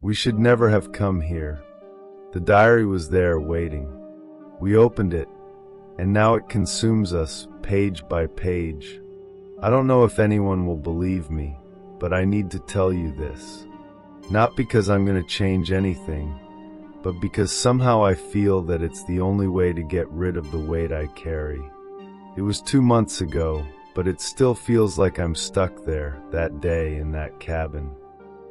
We should never have come here. The diary was there waiting. We opened it, and now it consumes us, page by page. I don't know if anyone will believe me, but I need to tell you this. Not because I'm going to change anything, but because somehow I feel that it's the only way to get rid of the weight I carry. It was 2 months ago, but it still feels like I'm stuck there, that day in that cabin.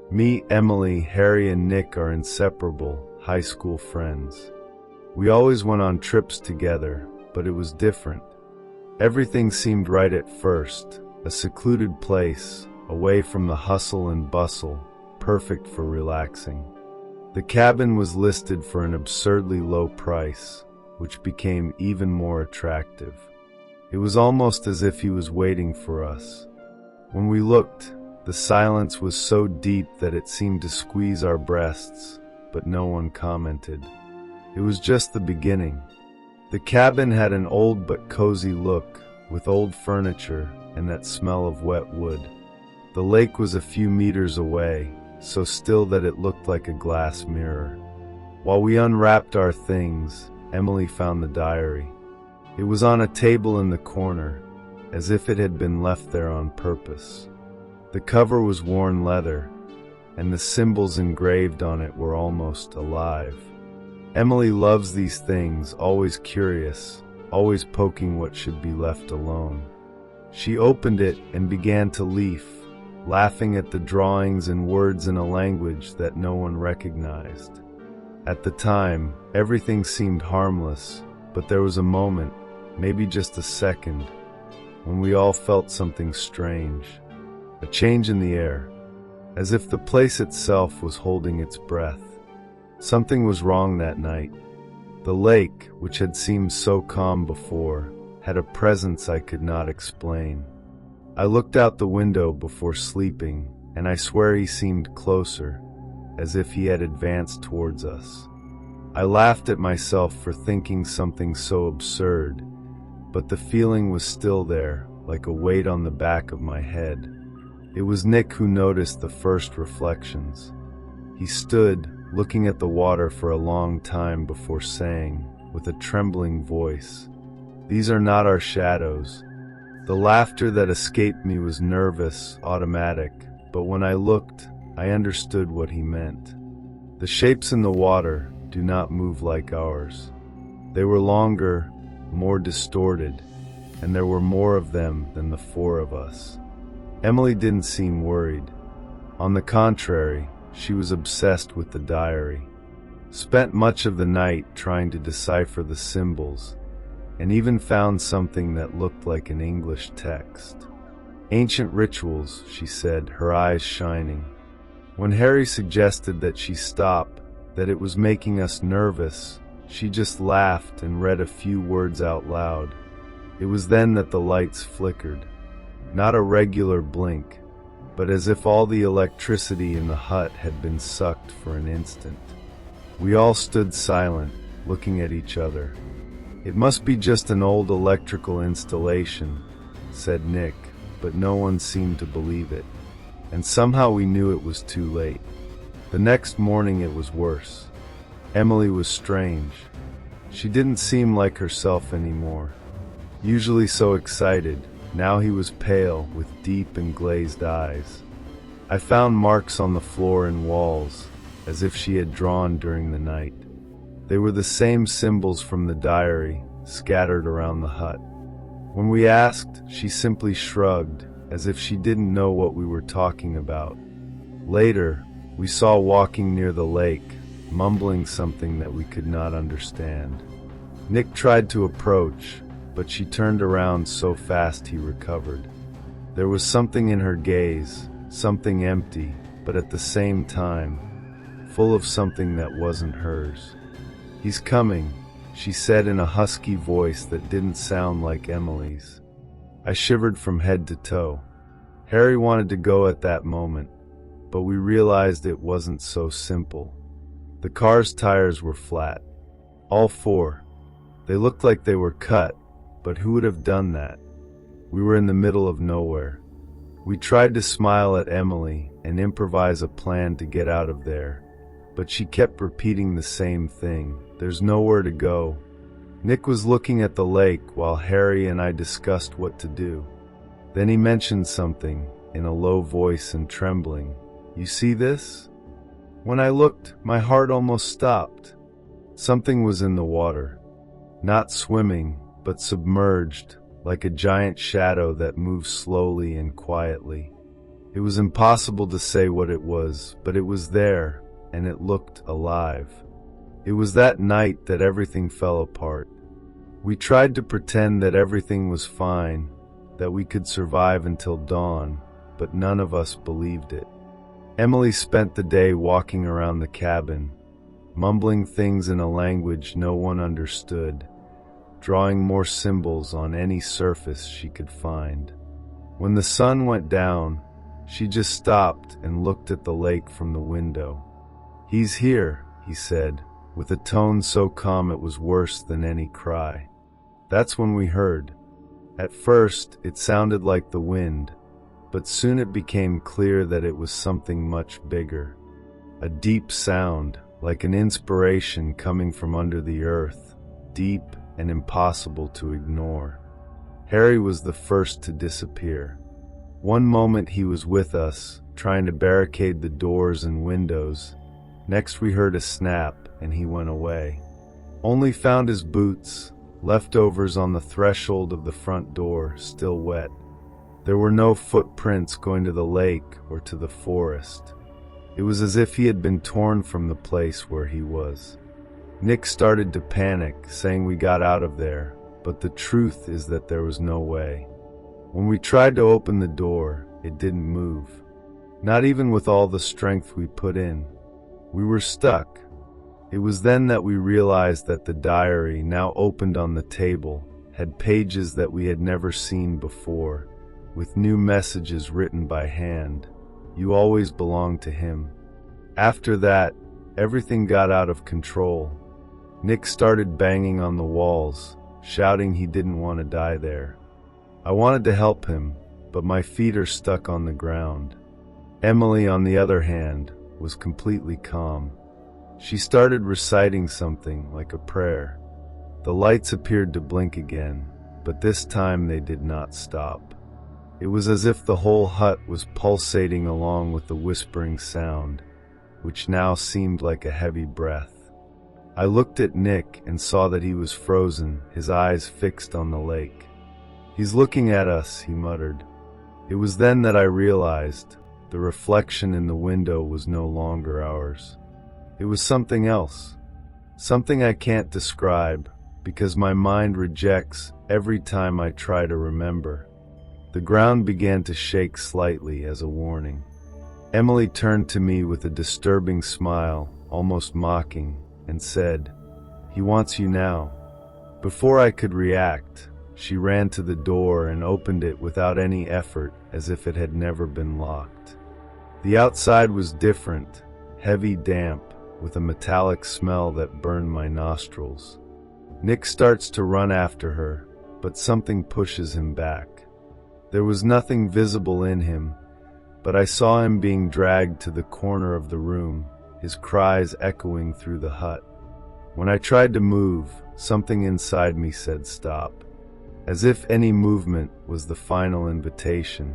Me, Emily, Harry, and Nick are inseparable, high school friends. We always went on trips together, but it was different. Everything seemed right at first, a secluded place, away from the hustle and bustle, perfect for relaxing. The cabin was listed for an absurdly low price, which became even more attractive. It was almost as if he was waiting for us. When we looked, the silence was so deep that it seemed to squeeze our breasts, but no one commented. It was just the beginning. The cabin had an old but cozy look, with old furniture and that smell of wet wood. The lake was a few meters away, so still that it looked like a glass mirror. While we unwrapped our things, Emily found the diary. It was on a table in the corner, as if it had been left there on purpose. The cover was worn leather, and the symbols engraved on it were almost alive. Emily loves these things, always curious, always poking what should be left alone. She opened it and began to leaf, laughing at the drawings and words in a language that no one recognized. At the time, everything seemed harmless, but there was a moment, maybe just a second, when we all felt something strange. A change in the air, as if the place itself was holding its breath. Something was wrong that night. The lake, which had seemed so calm before, had a presence I could not explain. I looked out the window before sleeping, and I swear he seemed closer, as if he had advanced towards us. I laughed at myself for thinking something so absurd, but the feeling was still there, like a weight on the back of my head. It was Nick who noticed the first reflections. He stood, looking at the water for a long time before saying, with a trembling voice, "These are not our shadows." The laughter that escaped me was nervous, automatic, but when I looked, I understood what he meant. The shapes in the water do not move like ours. They were longer, more distorted, and there were more of them than the four of us. Emily didn't seem worried. On the contrary, she was obsessed with the diary. Spent much of the night trying to decipher the symbols, and even found something that looked like an English text. Ancient rituals, she said, her eyes shining. When Harry suggested that she stop, that it was making us nervous, she just laughed and read a few words out loud. It was then that the lights flickered. Not a regular blink, but as if all the electricity in the hut had been sucked for an instant. We all stood silent, looking at each other. "It must be just an old electrical installation," said Nick, but no one seemed to believe it. And somehow we knew it was too late. The next morning it was worse. Emily was strange. She didn't seem like herself anymore. Usually so excited, now he was pale, with deep and glazed eyes. I found marks on the floor and walls, as if she had drawn during the night. They were the same symbols from the diary, scattered around the hut. When we asked, she simply shrugged, as if she didn't know what we were talking about. Later, we saw walking near the lake, mumbling something that we could not understand. Nick tried to approach, but she turned around so fast he recovered. There was something in her gaze, something empty, but at the same time, full of something that wasn't hers. "He's coming," she said in a husky voice that didn't sound like Emily's. I shivered from head to toe. Harry wanted to go at that moment, but we realized it wasn't so simple. The car's tires were flat. All four. They looked like they were cut, but who would have done that? We were in the middle of nowhere. We tried to smile at Emily and improvise a plan to get out of there, but she kept repeating the same thing. There's nowhere to go. Nick was looking at the lake while Harry and I discussed what to do. Then he mentioned something in a low voice and trembling. You see this? When I looked, my heart almost stopped. Something was in the water. Not swimming, but submerged, like a giant shadow that moved slowly and quietly. It was impossible to say what it was, but it was there, and it looked alive. It was that night that everything fell apart. We tried to pretend that everything was fine, that we could survive until dawn, but none of us believed it. Emily spent the day walking around the cabin, mumbling things in a language no one understood, drawing more symbols on any surface she could find. When the sun went down, she just stopped and looked at the lake from the window. He's here, he said, with a tone so calm it was worse than any cry. That's when we heard. At first, it sounded like the wind, but soon it became clear that it was something much bigger. A deep sound, like an inspiration coming from under the earth, deep and impossible to ignore. Harry was the first to disappear. One moment he was with us, trying to barricade the doors and windows. Next we heard a snap, and he went away. Only found his boots, leftovers on the threshold of the front door, still wet. There were no footprints going to the lake or to the forest. It was as if he had been torn from the place where he was. Nick started to panic, saying we got out of there, but the truth is that there was no way. When we tried to open the door, it didn't move. Not even with all the strength we put in. We were stuck. It was then that we realized that the diary, now opened on the table, had pages that we had never seen before, with new messages written by hand. You always belong to him. After that, everything got out of control. Nick started banging on the walls, shouting he didn't want to die there. I wanted to help him, but my feet are stuck on the ground. Emily, on the other hand, was completely calm. She started reciting something like a prayer. The lights appeared to blink again, but this time they did not stop. It was as if the whole hut was pulsating along with the whispering sound, which now seemed like a heavy breath. I looked at Nick and saw that he was frozen, his eyes fixed on the lake. He's looking at us, he muttered. It was then that I realized the reflection in the window was no longer ours. It was something else, something I can't describe because my mind rejects every time I try to remember. The ground began to shake slightly as a warning. Emily turned to me with a disturbing smile, almost mocking, and said, "He wants you now." Before I could react, she ran to the door and opened it without any effort, as if it had never been locked. The outside was different, heavy, damp, with a metallic smell that burned my nostrils. Nick starts to run after her, but something pushes him back. There was nothing visible in him, but I saw him being dragged to the corner of the room, his cries echoing through the hut. When I tried to move, something inside me said stop, as if any movement was the final invitation.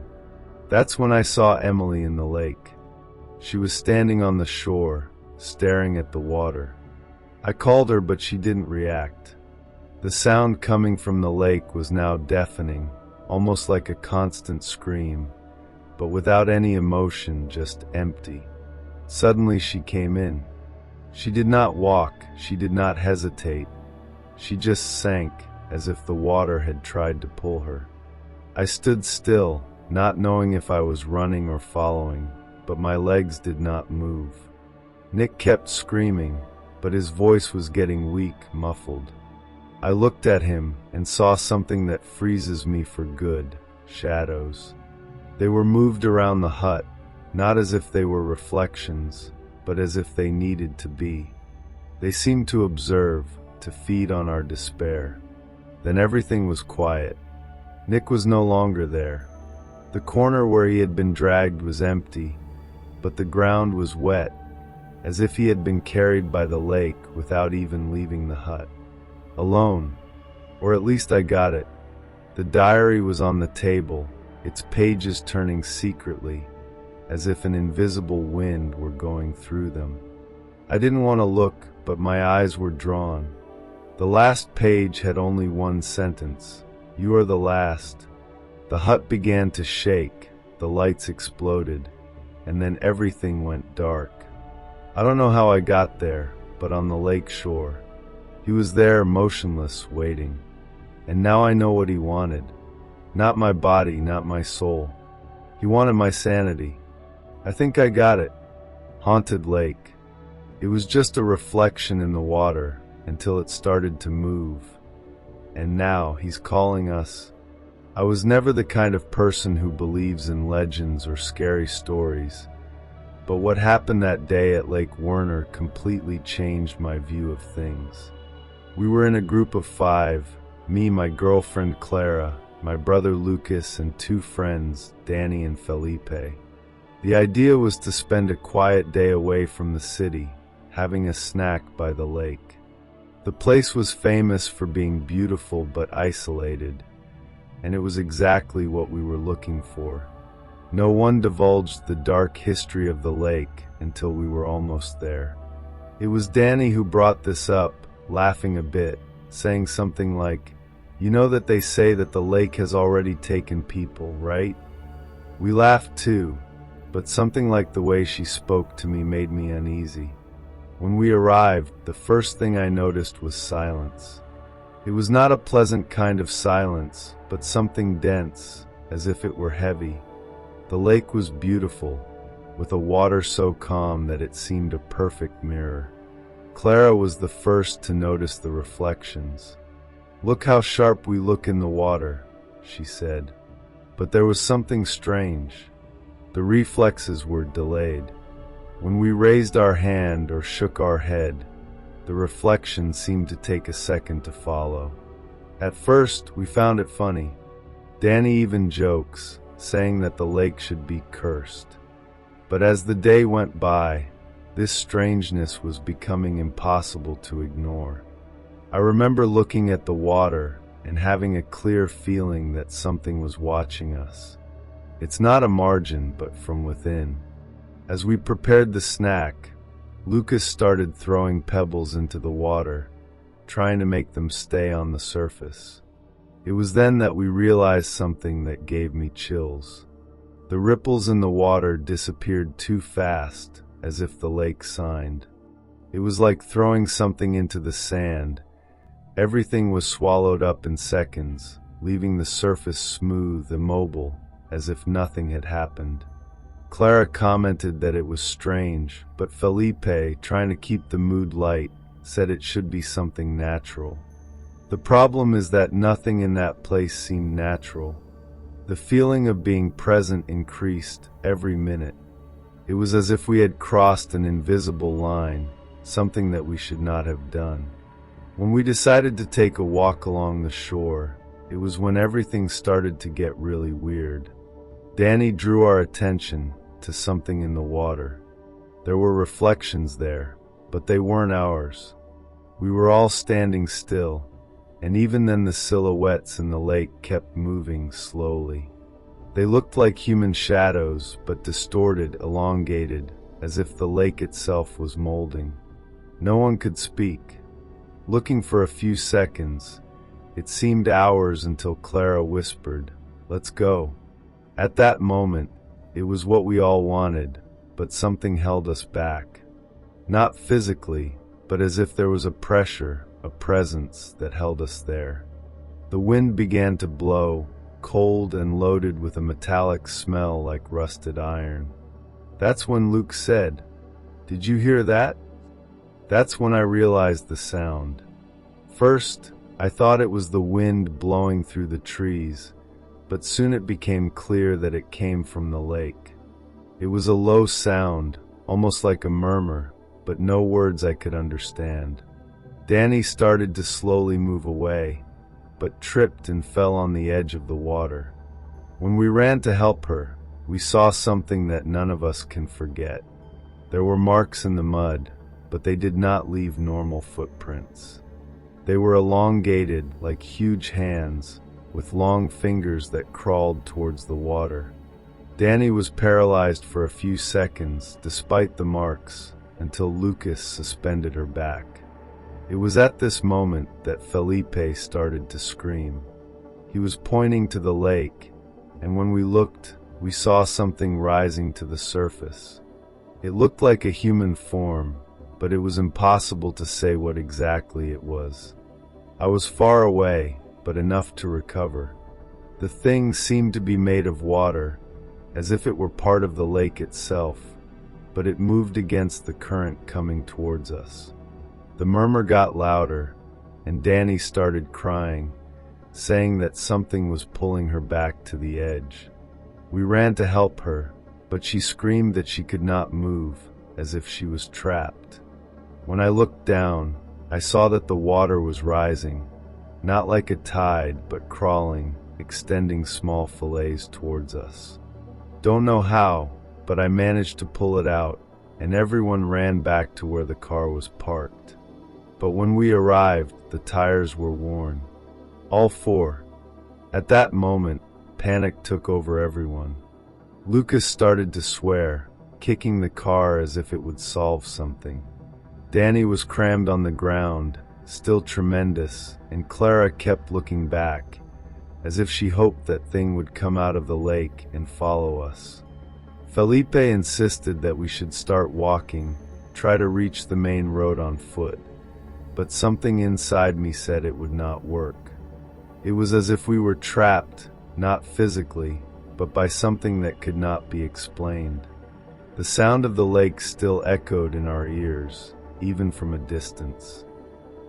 That's when I saw Emily in the lake. She was standing on the shore, staring at the water. I called her, but she didn't react. The sound coming from the lake was now deafening, almost like a constant scream, but without any emotion, just empty. Suddenly she came in. She did not walk, she did not hesitate. She just sank, as if the water had tried to pull her. I stood still, not knowing if I was running or following, but my legs did not move. Nick kept screaming, but his voice was getting weak, muffled. I looked at him and saw something that freezes me for good: shadows. They were moved around the hut, not as if they were reflections, but as if they needed to be. They seemed to observe, to feed on our despair. Then everything was quiet. Nick was no longer there. The corner where he had been dragged was empty, but the ground was wet, as if he had been carried by the lake without even leaving the hut. Alone, or at least I got it. The diary was on the table, its pages turning secretly, as if an invisible wind were going through them. I didn't want to look, but my eyes were drawn. The last page had only one sentence: "You are the last." The hut began to shake, the lights exploded, and then everything went dark. I don't know how I got there, but on the lake shore. He was there, motionless, waiting. And now I know what he wanted. Not my body, not my soul. He wanted my sanity. I think I got it. Haunted lake. It was just a reflection in the water until it started to move. And now he's calling us. I was never the kind of person who believes in legends or scary stories. But what happened that day at Lake Werner completely changed my view of things. We were in a group of 5, me, my girlfriend Clara, my brother Lucas, and 2 friends, Danny and Felipe. The idea was to spend a quiet day away from the city, having a snack by the lake. The place was famous for being beautiful but isolated, and it was exactly what we were looking for. No one divulged the dark history of the lake until we were almost there. It was Danny who brought this up, laughing a bit, saying something like, "You know that they say that the lake has already taken people, right?" We laughed too, but something like the way she spoke to me made me uneasy. When we arrived, the first thing I noticed was silence. It was not a pleasant kind of silence, but something dense, as if it were heavy. The lake was beautiful, with a water so calm that it seemed a perfect mirror. Clara was the first to notice the reflections. "Look how sharp we look in the water," she said. But there was something strange. The reflexes were delayed. When we raised our hand or shook our head, the reflection seemed to take a second to follow. At first, we found it funny. Danny even jokes, saying that the lake should be cursed. But as the day went by, this strangeness was becoming impossible to ignore. I remember looking at the water and having a clear feeling that something was watching us. It's not a margin, but from within. As we prepared the snack, Lucas started throwing pebbles into the water, trying to make them stay on the surface. It was then that we realized something that gave me chills. The ripples in the water disappeared too fast, as if the lake signed. It was like throwing something into the sand. Everything was swallowed up in seconds, leaving the surface smooth, immobile, as if nothing had happened. Clara commented that it was strange, but Felipe, trying to keep the mood light, said it should be something natural. The problem is that nothing in that place seemed natural. The feeling of being present increased every minute. It was as if we had crossed an invisible line, something that we should not have done. When we decided to take a walk along the shore, it was when everything started to get really weird. Danny drew our attention to something in the water. There were reflections there, but they weren't ours. We were all standing still, and even then the silhouettes in the lake kept moving slowly. They looked like human shadows, but distorted, elongated, as if the lake itself was molding. No one could speak. Looking for a few seconds, it seemed hours until Clara whispered, "Let's go." At that moment, it was what we all wanted, but something held us back. Not physically, but as if there was a pressure, a presence that held us there. The wind began to blow, cold and loaded with a metallic smell like rusted iron. That's when Luke said, "Did you hear that?" That's when I realized the sound. First, I thought it was the wind blowing through the trees, but soon it became clear that it came from the lake. It was a low sound, almost like a murmur, but no words I could understand. Danny started to slowly move away, but tripped and fell on the edge of the water. When we ran to help her, we saw something that none of us can forget. There were marks in the mud, but they did not leave normal footprints. They were elongated like huge hands, with long fingers that crawled towards the water. Danny was paralyzed for a few seconds, despite the marks, until Lucas suspended her back. It was at this moment that Felipe started to scream. He was pointing to the lake, and when we looked, we saw something rising to the surface. It looked like a human form, but it was impossible to say what exactly it was. I was far away, but enough to recover. The thing seemed to be made of water, as if it were part of the lake itself, but it moved against the current coming towards us. The murmur got louder, and Danny started crying, saying that something was pulling her back to the edge. We ran to help her, but she screamed that she could not move, as if she was trapped. When I looked down, I saw that the water was rising, not like a tide, but crawling, extending small fillets towards us. Don't know how, but I managed to pull it out, and everyone ran back to where the car was parked. But when we arrived, the tires were worn. All four. At that moment, panic took over everyone. Lucas started to swear, kicking the car as if it would solve something. Danny was crammed on the ground, still tremendous, and Clara kept looking back, as if she hoped that thing would come out of the lake and follow us. Felipe insisted that we should start walking, try to reach the main road on foot, but something inside me said it would not work. It was as if we were trapped, not physically, but by something that could not be explained. The sound of the lake still echoed in our ears, even from a distance.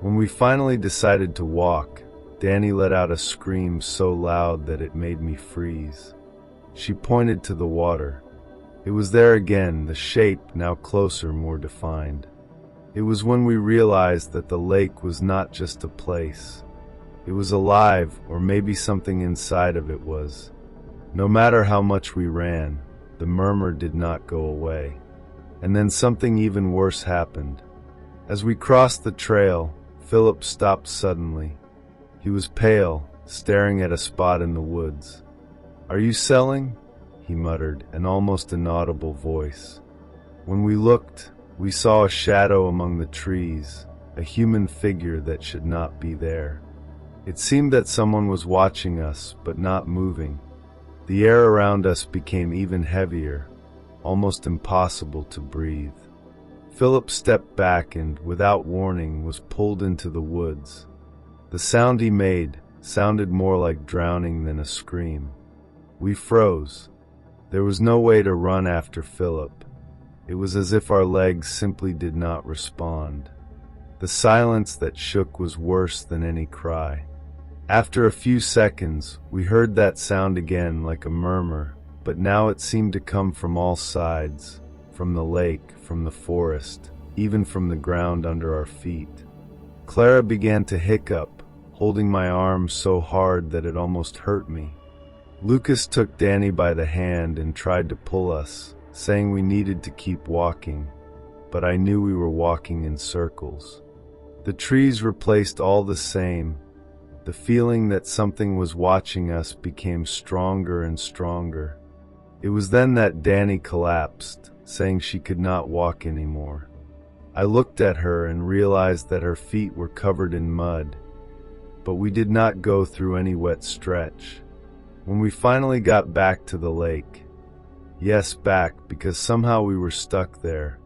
When we finally decided to walk, Danny let out a scream so loud that it made me freeze. She pointed to the water. It was there again, the shape now closer, more defined. It was when we realized that the lake was not just a place. It was alive, or maybe something inside of it was. No matter how much we ran, the murmur did not go away. And then something even worse happened. As we crossed the trail, Philip stopped suddenly. He was pale, staring at a spot in the woods. "Are you selling?" he muttered, an almost inaudible voice. When we looked, we saw a shadow among the trees, a human figure that should not be there. It seemed that someone was watching us, but not moving. The air around us became even heavier, almost impossible to breathe. Philip stepped back and, without warning, was pulled into the woods. The sound he made sounded more like drowning than a scream. We froze. There was no way to run after Philip. It was as if our legs simply did not respond. The silence that shook was worse than any cry. After a few seconds, we heard that sound again, like a murmur, but now it seemed to come from all sides, from the lake, from the forest, even from the ground under our feet. Clara began to hiccup, holding my arm so hard that it almost hurt me. Lucas took Danny by the hand and tried to pull us, saying we needed to keep walking, but I knew we were walking in circles. The trees replaced all the same. The feeling that something was watching us became stronger and stronger. It was then that Danny collapsed, saying she could not walk anymore. I looked at her and realized that her feet were covered in mud, but we did not go through any wet stretch. When we finally got back to the lake, yes, back, because somehow we were stuck there,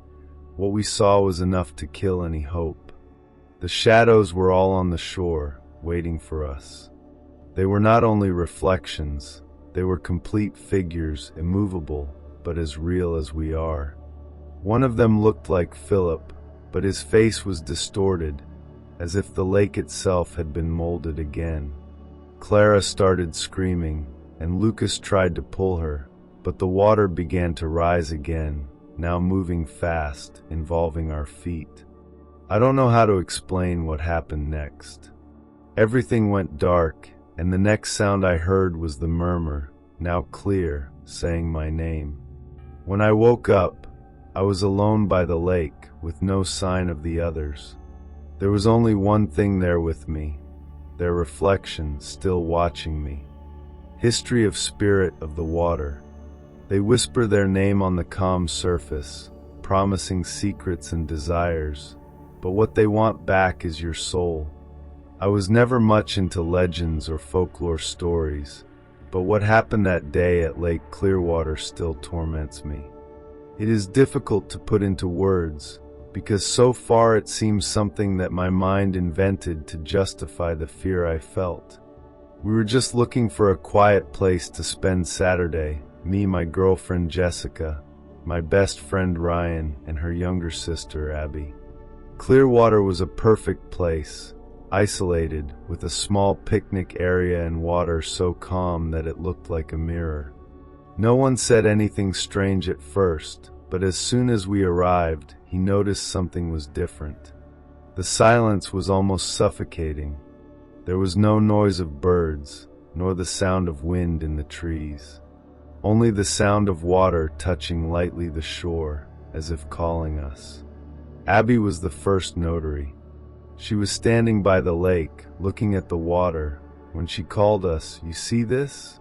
what we saw was enough to kill any hope. The shadows were all on the shore, waiting for us. They were not only reflections, they were complete figures, immovable, but as real as we are. One of them looked like Philip, but his face was distorted, as if the lake itself had been molded again. Clara started screaming, and Lucas tried to pull her, but the water began to rise again, now moving fast, involving our feet. I don't know how to explain what happened next. Everything went dark, and the next sound I heard was the murmur, now clear, saying my name. When I woke up, I was alone by the lake, with no sign of the others. There was only one thing there with me, their reflection still watching me. History of spirit of the water. They whisper their name on the calm surface, promising secrets and desires, but what they want back is your soul. I was never much into legends or folklore stories, but what happened that day at Lake Clearwater still torments me. It is difficult to put into words, because so far it seems something that my mind invented to justify the fear I felt. We were just looking for a quiet place to spend Saturday, me, my girlfriend Jessica, my best friend Ryan, and her younger sister Abby. Clearwater was a perfect place, isolated, with a small picnic area and water so calm that it looked like a mirror. No one said anything strange at first, but as soon as we arrived, he noticed something was different. The silence was almost suffocating. There was no noise of birds, nor the sound of wind in the trees. Only the sound of water touching lightly the shore, as if calling us. Abby was the first notary. She was standing by the lake, looking at the water, when she called us, "You see this?"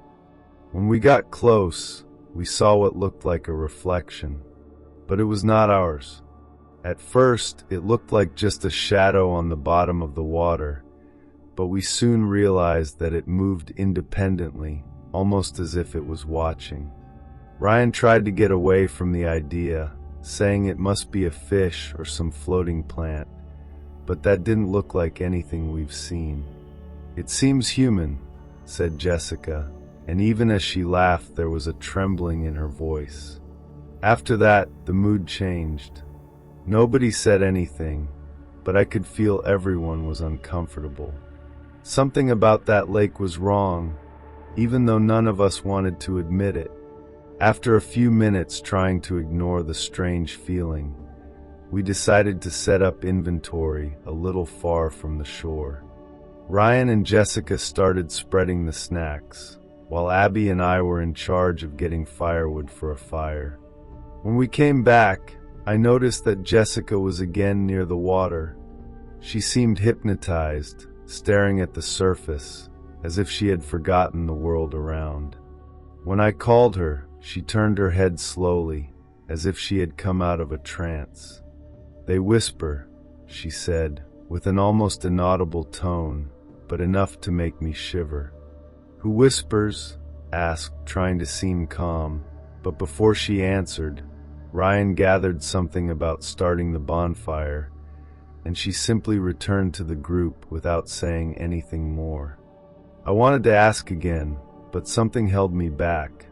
When we got close, we saw what looked like a reflection, but it was not ours. At first, it looked like just a shadow on the bottom of the water, but we soon realized that it moved independently, almost as if it was watching. Ryan tried to get away from the idea, saying it must be a fish or some floating plant, but that didn't look like anything we've seen. "It seems human," said Jessica, and even as she laughed there was a trembling in her voice. After that, the mood changed. Nobody said anything, but I could feel everyone was uncomfortable. Something about that lake was wrong, even though none of us wanted to admit it. After a few minutes trying to ignore the strange feeling, we decided to set up inventory a little far from the shore. Ryan and Jessica started spreading the snacks, while Abby and I were in charge of getting firewood for a fire. When we came back, I noticed that Jessica was again near the water. She seemed hypnotized, staring at the surface, as if she had forgotten the world around. When I called her, she turned her head slowly, as if she had come out of a trance. "They whisper," she said, with an almost inaudible tone, but enough to make me shiver. "Who whispers?" asked, trying to seem calm, but before she answered, Ryan gathered something about starting the bonfire, and she simply returned to the group without saying anything more. I wanted to ask again, but something held me back.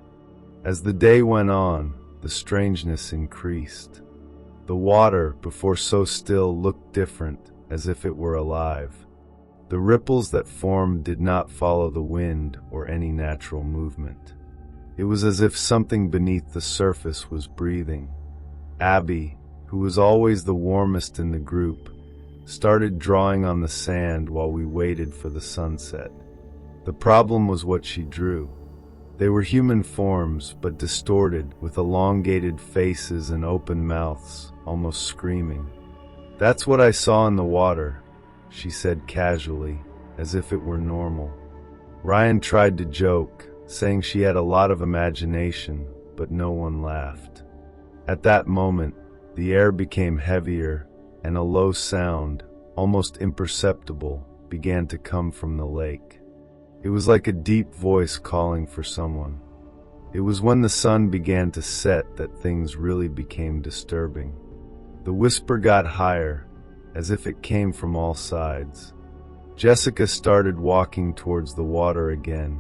As the day went on, the strangeness increased. The water, before so still, looked different, as if it were alive. The ripples that formed did not follow the wind or any natural movement. It was as if something beneath the surface was breathing. Abby, who was always the warmest in the group, started drawing on the sand while we waited for the sunset. The problem was what she drew. They were human forms, but distorted, with elongated faces and open mouths, almost screaming. "That's what I saw in the water," she said casually, as if it were normal. Ryan tried to joke, saying she had a lot of imagination, but no one laughed. At that moment, the air became heavier, and a low sound, almost imperceptible, began to come from the lake. It was like a deep voice calling for someone. It was when the sun began to set that things really became disturbing. The whisper got higher, as if it came from all sides. Jessica started walking towards the water again,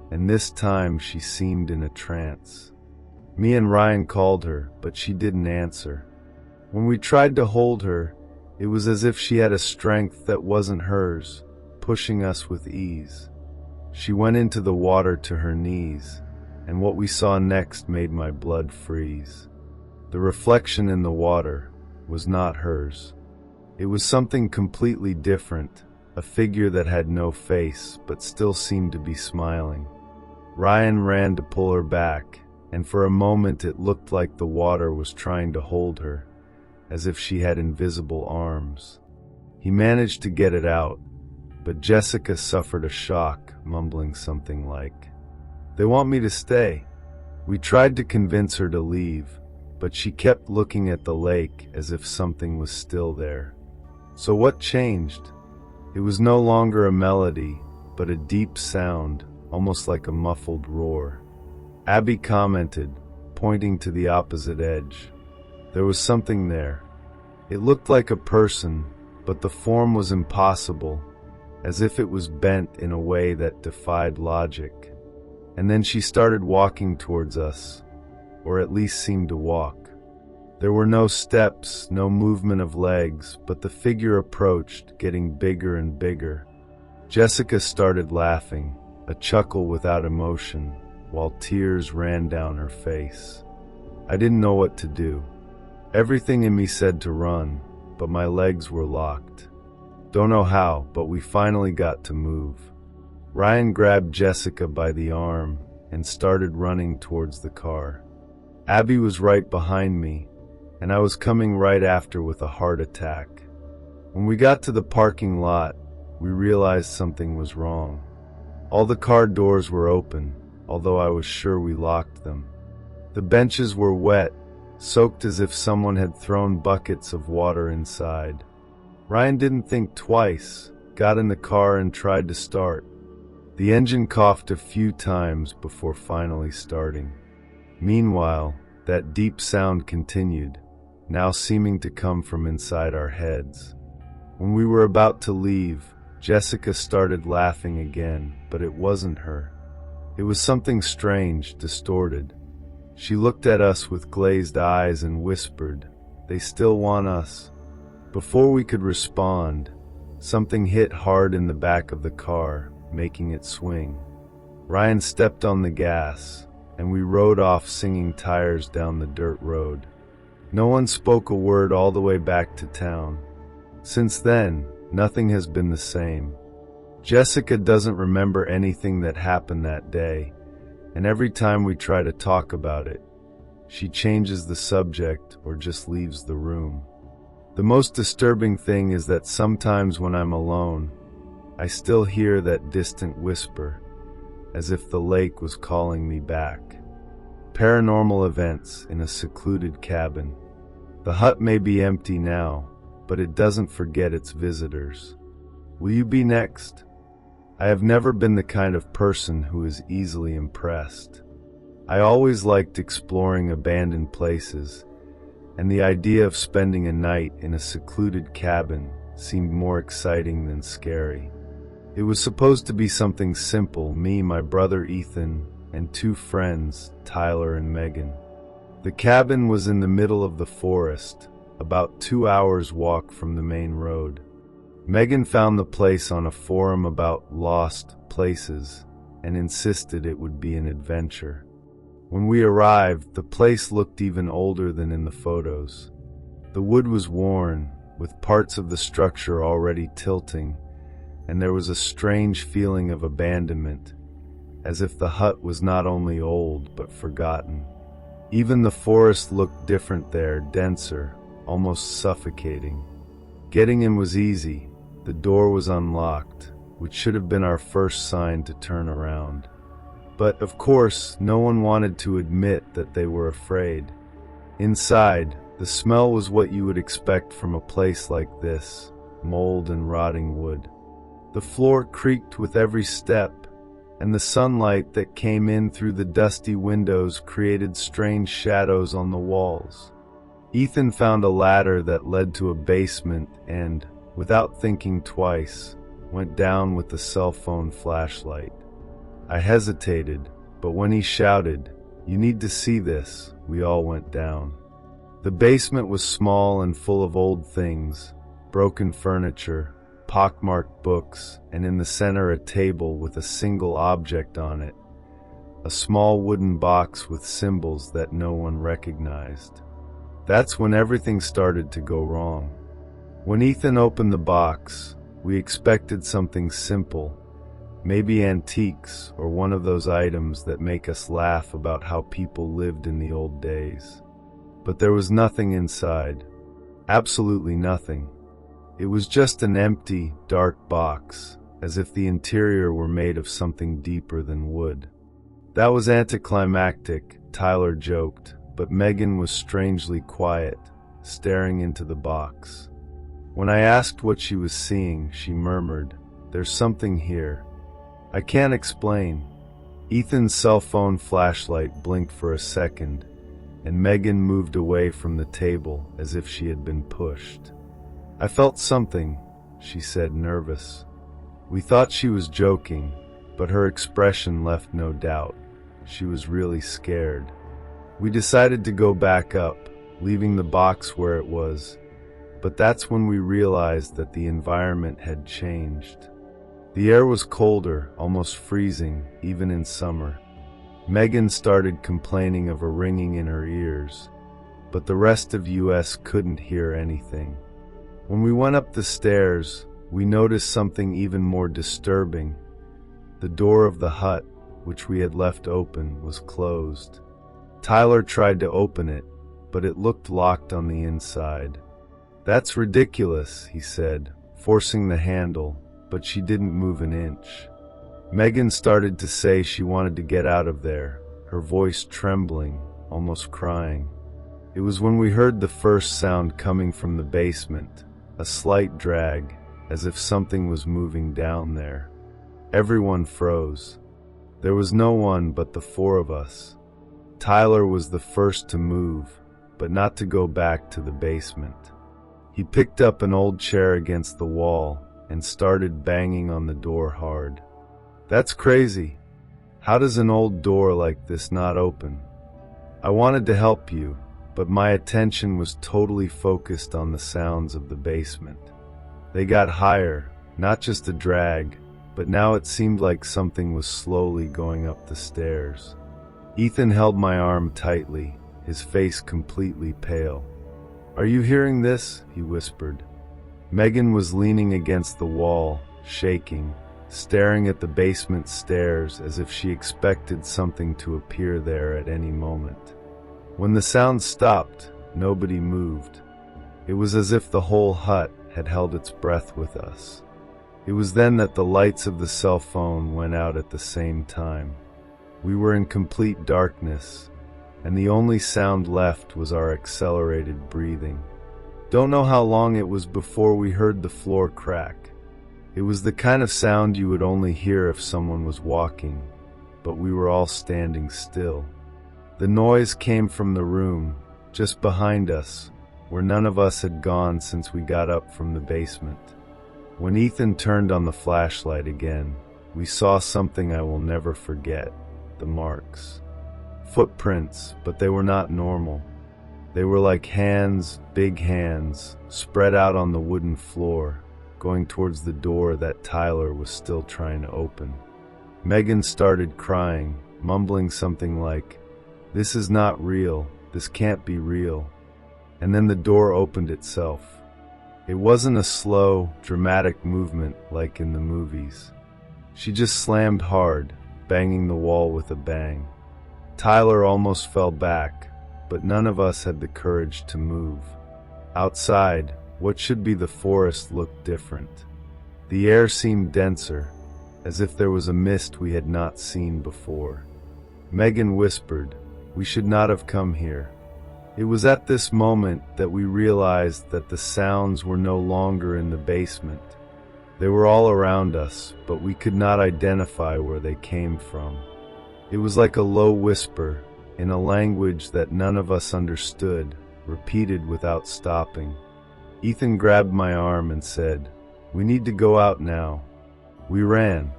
and this time she seemed in a trance. Me and Ryan called her, but she didn't answer. When we tried to hold her, it was as if she had a strength that wasn't hers, pushing us with ease. She went into the water to her knees, and what we saw next made my blood freeze. The reflection in the water was not hers. It was something completely different, a figure that had no face but still seemed to be smiling. Ryan ran to pull her back, and for a moment it looked like the water was trying to hold her, as if she had invisible arms. He managed to get it out, but Jessica suffered a shock, mumbling something like, "They want me to stay." We tried to convince her to leave, but she kept looking at the lake as if something was still there. So what changed? It was no longer a melody, but a deep sound, almost like a muffled roar. Abby commented, pointing to the opposite edge. There was something there. It looked like a person, but the form was impossible, as if it was bent in a way that defied logic. And then she started walking towards us, or at least seemed to walk. There were no steps, no movement of legs, but the figure approached, getting bigger and bigger. Jessica started laughing, a chuckle without emotion, while tears ran down her face. I didn't know what to do. Everything in me said to run, but my legs were locked. Don't know how, but we finally got to move. Ryan grabbed Jessica by the arm and started running towards the car. Abby was right behind me, and I was coming right after with a heart attack. When we got to the parking lot, we realized something was wrong. All the car doors were open, although I was sure we locked them. The benches were wet, soaked as if someone had thrown buckets of water inside. Ryan didn't think twice, got in the car and tried to start. The engine coughed a few times before finally starting. Meanwhile, that deep sound continued, now seeming to come from inside our heads. When we were about to leave, Jessica started laughing again, but it wasn't her. It was something strange, distorted. She looked at us with glazed eyes and whispered, "They still want us." Before we could respond, something hit hard in the back of the car, making it swing. Ryan stepped on the gas, and we rode off singing tires down the dirt road. No one spoke a word all the way back to town. Since then, nothing has been the same. Jessica doesn't remember anything that happened that day, and every time we try to talk about it, she changes the subject or just leaves the room. The most disturbing thing is that sometimes when I'm alone, I still hear that distant whisper, as if the lake was calling me back. Paranormal events in a secluded cabin. The hut may be empty now, but it doesn't forget its visitors. Will you be next? I have never been the kind of person who is easily impressed. I always liked exploring abandoned places, and the idea of spending a night in a secluded cabin seemed more exciting than scary. It was supposed to be something simple, me, my brother Ethan, and two friends, Tyler and Megan. The cabin was in the middle of the forest, about 2 hours' walk from the main road. Megan found the place on a forum about lost places and insisted it would be an adventure. When we arrived, the place looked even older than in the photos. The wood was worn, with parts of the structure already tilting, and there was a strange feeling of abandonment, as if the hut was not only old but forgotten. Even the forest looked different there, denser, almost suffocating. Getting in was easy. The door was unlocked, which should have been our first sign to turn around. But, of course, no one wanted to admit that they were afraid. Inside, the smell was what you would expect from a place like this, mold and rotting wood. The floor creaked with every step, and the sunlight that came in through the dusty windows created strange shadows on the walls. Ethan found a ladder that led to a basement and, without thinking twice, went down with the cell phone flashlight. I hesitated, but when he shouted, "You need to see this," we all went down. The basement was small and full of old things, broken furniture, pockmarked books, and in the center a table with a single object on it, a small wooden box with symbols that no one recognized. That's when everything started to go wrong. When Ethan opened the box, we expected something simple, Maybe antiques or one of those items that make us laugh about how people lived in the old days. But there was nothing inside. Absolutely nothing. It was just an empty, dark box, as if the interior were made of something deeper than wood. That was anticlimactic, Tyler joked, but Megan was strangely quiet, staring into the box. When I asked what she was seeing, she murmured, "There's something here. I can't explain." Ethan's cell phone flashlight blinked for a second, and Megan moved away from the table as if she had been pushed. "I felt something," she said, nervous. We thought she was joking, but her expression left no doubt. She was really scared. We decided to go back up, leaving the box where it was, but that's when we realized that the environment had changed. The air was colder, almost freezing, even in summer. Megan started complaining of a ringing in her ears, but the rest of US couldn't hear anything. When we went up the stairs, we noticed something even more disturbing. The door of the hut, which we had left open, was closed. Tyler tried to open it, but it looked locked on the inside. "That's ridiculous," he said, forcing the handle, but she didn't move an inch. Megan started to say she wanted to get out of there, her voice trembling, almost crying. It was when we heard the first sound coming from the basement, a slight drag, as if something was moving down there. Everyone froze. There was no one but the four of us. Tyler was the first to move, but not to go back to the basement. He picked up an old chair against the wall and started banging on the door hard. "That's crazy. How does an old door like this not open?" I wanted to help you, but my attention was totally focused on the sounds of the basement. They got higher, not just a drag, but now it seemed like something was slowly going up the stairs. Ethan held my arm tightly, his face completely pale. "Are you hearing this?" he whispered. Megan was leaning against the wall, shaking, staring at the basement stairs as if she expected something to appear there at any moment. When the sound stopped, nobody moved. It was as if the whole hut had held its breath with us. It was then that the lights of the cell phone went out at the same time. We were in complete darkness, and the only sound left was our accelerated breathing. Don't know how long it was before we heard the floor crack. It was the kind of sound you would only hear if someone was walking, but we were all standing still. The noise came from the room, just behind us, where none of us had gone since we got up from the basement. When Ethan turned on the flashlight again, we saw something I will never forget: the marks. Footprints, but they were not normal. They were like hands, big hands, spread out on the wooden floor, going towards the door that Tyler was still trying to open. Megan started crying, mumbling something like, "This is not real, this can't be real." And then the door opened itself. It wasn't a slow, dramatic movement like in the movies. She just slammed hard, banging the wall with a bang. Tyler almost fell back, but none of us had the courage to move. Outside, what should be the forest looked different. The air seemed denser, as if there was a mist we had not seen before. Megan whispered, "We should not have come here." It was at this moment that we realized that the sounds were no longer in the basement. They were all around us, but we could not identify where they came from. It was like a low whisper, in a language that none of us understood, repeated without stopping. Ethan grabbed my arm and said, "We need to go out now." We ran.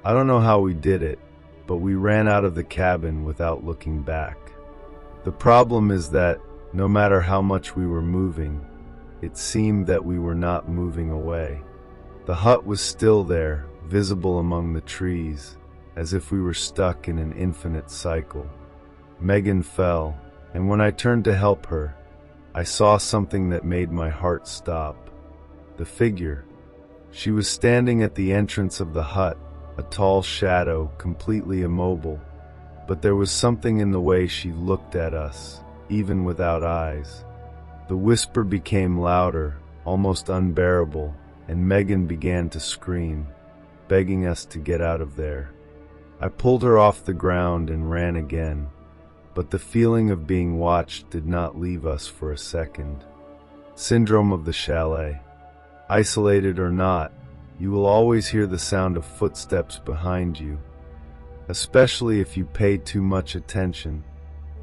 I don't know how we did it, but we ran out of the cabin without looking back. The problem is that, no matter how much we were moving, it seemed that we were not moving away. The hut was still there, visible among the trees, as if we were stuck in an infinite cycle. Megan fell, and when I turned to help her, I saw something that made my heart stop. The figure. She was standing at the entrance of the hut, a tall shadow, completely immobile, but there was something in the way she looked at us, even without eyes. The whisper became louder, almost unbearable, and Megan began to scream, begging us to get out of there. I pulled her off the ground and ran again, but the feeling of being watched did not leave us for a second. Syndrome of the chalet. Isolated or not, you will always hear the sound of footsteps behind you, especially if you pay too much attention.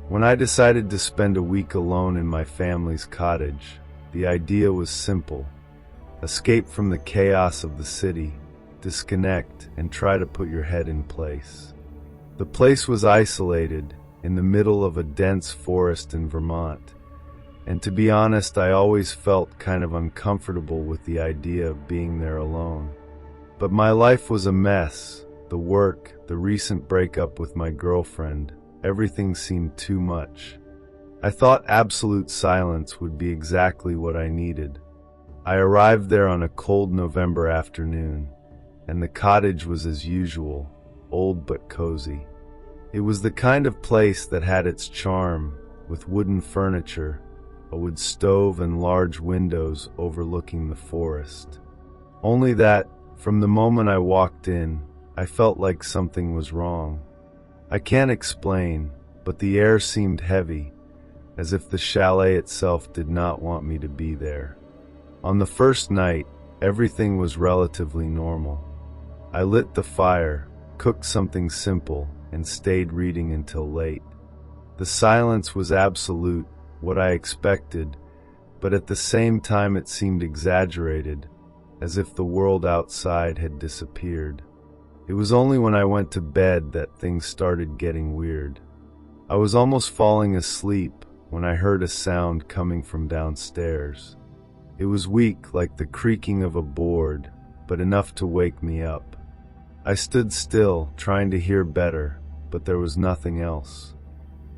When I decided to spend a week alone in my family's cottage, the idea was simple: escape from the chaos of the city, disconnect, and try to put your head in place. The place was isolated, in the middle of a dense forest in Vermont, and to be honest, I always felt kind of uncomfortable with the idea of being there alone. But my life was a mess. The work, the recent breakup with my girlfriend, everything seemed too much. I thought absolute silence would be exactly what I needed. I arrived there on a cold November afternoon, and the cottage was as usual, old but cozy. It was the kind of place that had its charm, with wooden furniture, a wood stove, and large windows overlooking the forest. Only that, from the moment I walked in, I felt like something was wrong. I can't explain, but the air seemed heavy, as if the chalet itself did not want me to be there. On the first night, everything was relatively normal. I lit the fire, cooked something simple, and stayed reading until late. The silence was absolute, what I expected, but at the same time it seemed exaggerated, as if the world outside had disappeared. It was only when I went to bed that things started getting weird. I was almost falling asleep when I heard a sound coming from downstairs. It was weak, like the creaking of a board, but enough to wake me up. I stood still, trying to hear better, but there was nothing else.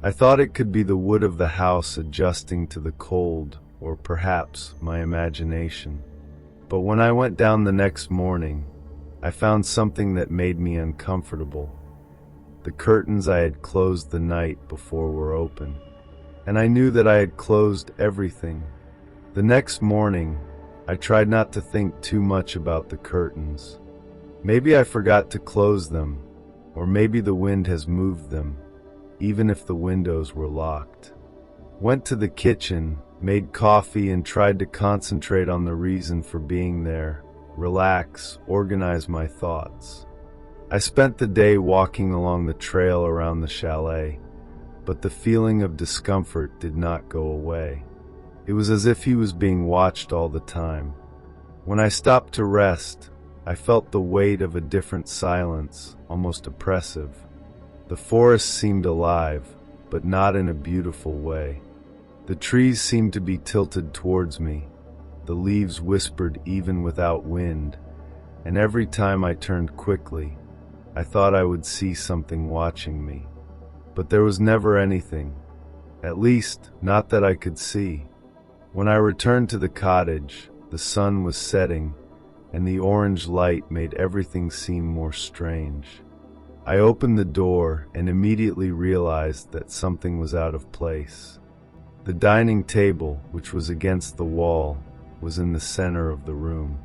I thought it could be the wood of the house adjusting to the cold, or perhaps my imagination. But when I went down the next morning, I found something that made me uncomfortable. The curtains I had closed the night before were open, and I knew that I had closed everything. The next morning, I tried not to think too much about the curtains. Maybe I forgot to close them, or maybe the wind has moved them, even if the windows were locked. Went to the kitchen, made coffee, and tried to concentrate on the reason for being there, relax, organize my thoughts. I spent the day walking along the trail around the chalet, but the feeling of discomfort did not go away. It was as if he was being watched all the time. When I stopped to rest, I felt the weight of a different silence, almost oppressive. The forest seemed alive, but not in a beautiful way. The trees seemed to be tilted towards me. The leaves whispered even without wind, and every time I turned quickly, I thought I would see something watching me. But there was never anything, at least not that I could see. When I returned to the cottage, the sun was setting, and the orange light made everything seem more strange. I opened the door and immediately realized that something was out of place. The dining table, which was against the wall, was in the center of the room.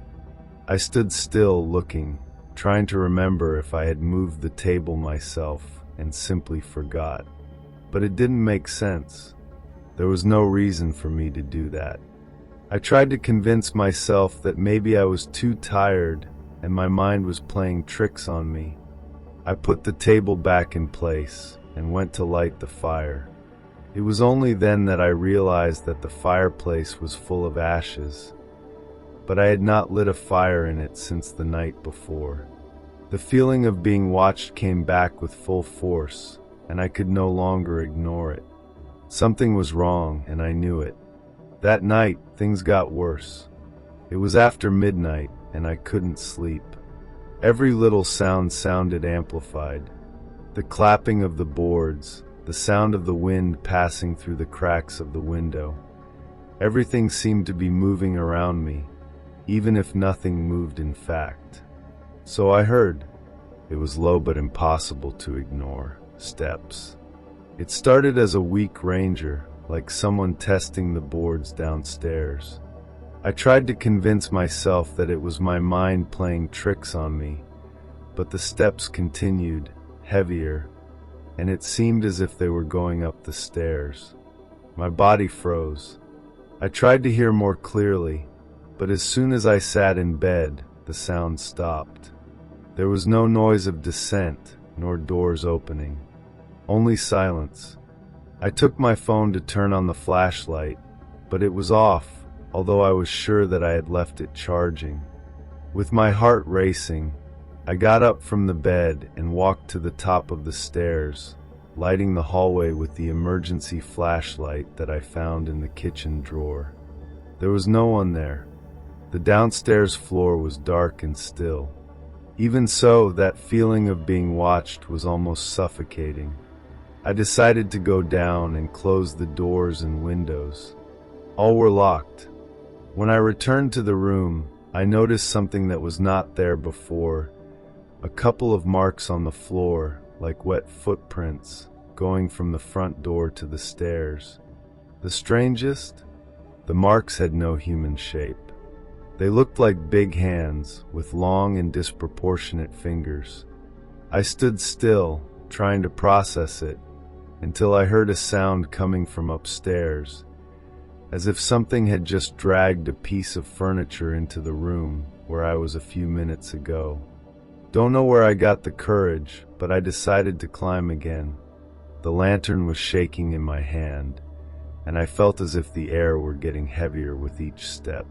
I stood still, looking, trying to remember if I had moved the table myself, and simply forgot. But it didn't make sense. There was no reason for me to do that. I tried to convince myself that maybe I was too tired and my mind was playing tricks on me. I put the table back in place and went to light the fire. It was only then that I realized that the fireplace was full of ashes, but I had not lit a fire in it since the night before. The feeling of being watched came back with full force, and I could no longer ignore it. Something was wrong, and I knew it. That night, things got worse. It was after midnight, and I couldn't sleep. Every little sound sounded amplified. The clapping of the boards, the sound of the wind passing through the cracks of the window. Everything seemed to be moving around me, even if nothing moved in fact. So I heard. It was low but impossible to ignore. Steps. It started as a weak ranger, like someone testing the boards downstairs. I tried to convince myself that it was my mind playing tricks on me, but the steps continued, heavier, and it seemed as if they were going up the stairs. My body froze. I tried to hear more clearly, but as soon as I sat in bed, the sound stopped. There was no noise of descent, nor doors opening. Only silence. I took my phone to turn on the flashlight, but it was off, although I was sure that I had left it charging. With my heart racing, I got up from the bed and walked to the top of the stairs, lighting the hallway with the emergency flashlight that I found in the kitchen drawer. There was no one there. The downstairs floor was dark and still. Even so, that feeling of being watched was almost suffocating. I decided to go down and close the doors and windows. All were locked. When I returned to the room, I noticed something that was not there before. A couple of marks on the floor, like wet footprints, going from the front door to the stairs. The strangest? The marks had no human shape. They looked like big hands, with long and disproportionate fingers. I stood still, trying to process it, until I heard a sound coming from upstairs, as if something had just dragged a piece of furniture into the room where I was a few minutes ago. Don't know where I got the courage, but I decided to climb again. The lantern was shaking in my hand, and I felt as if the air were getting heavier with each step.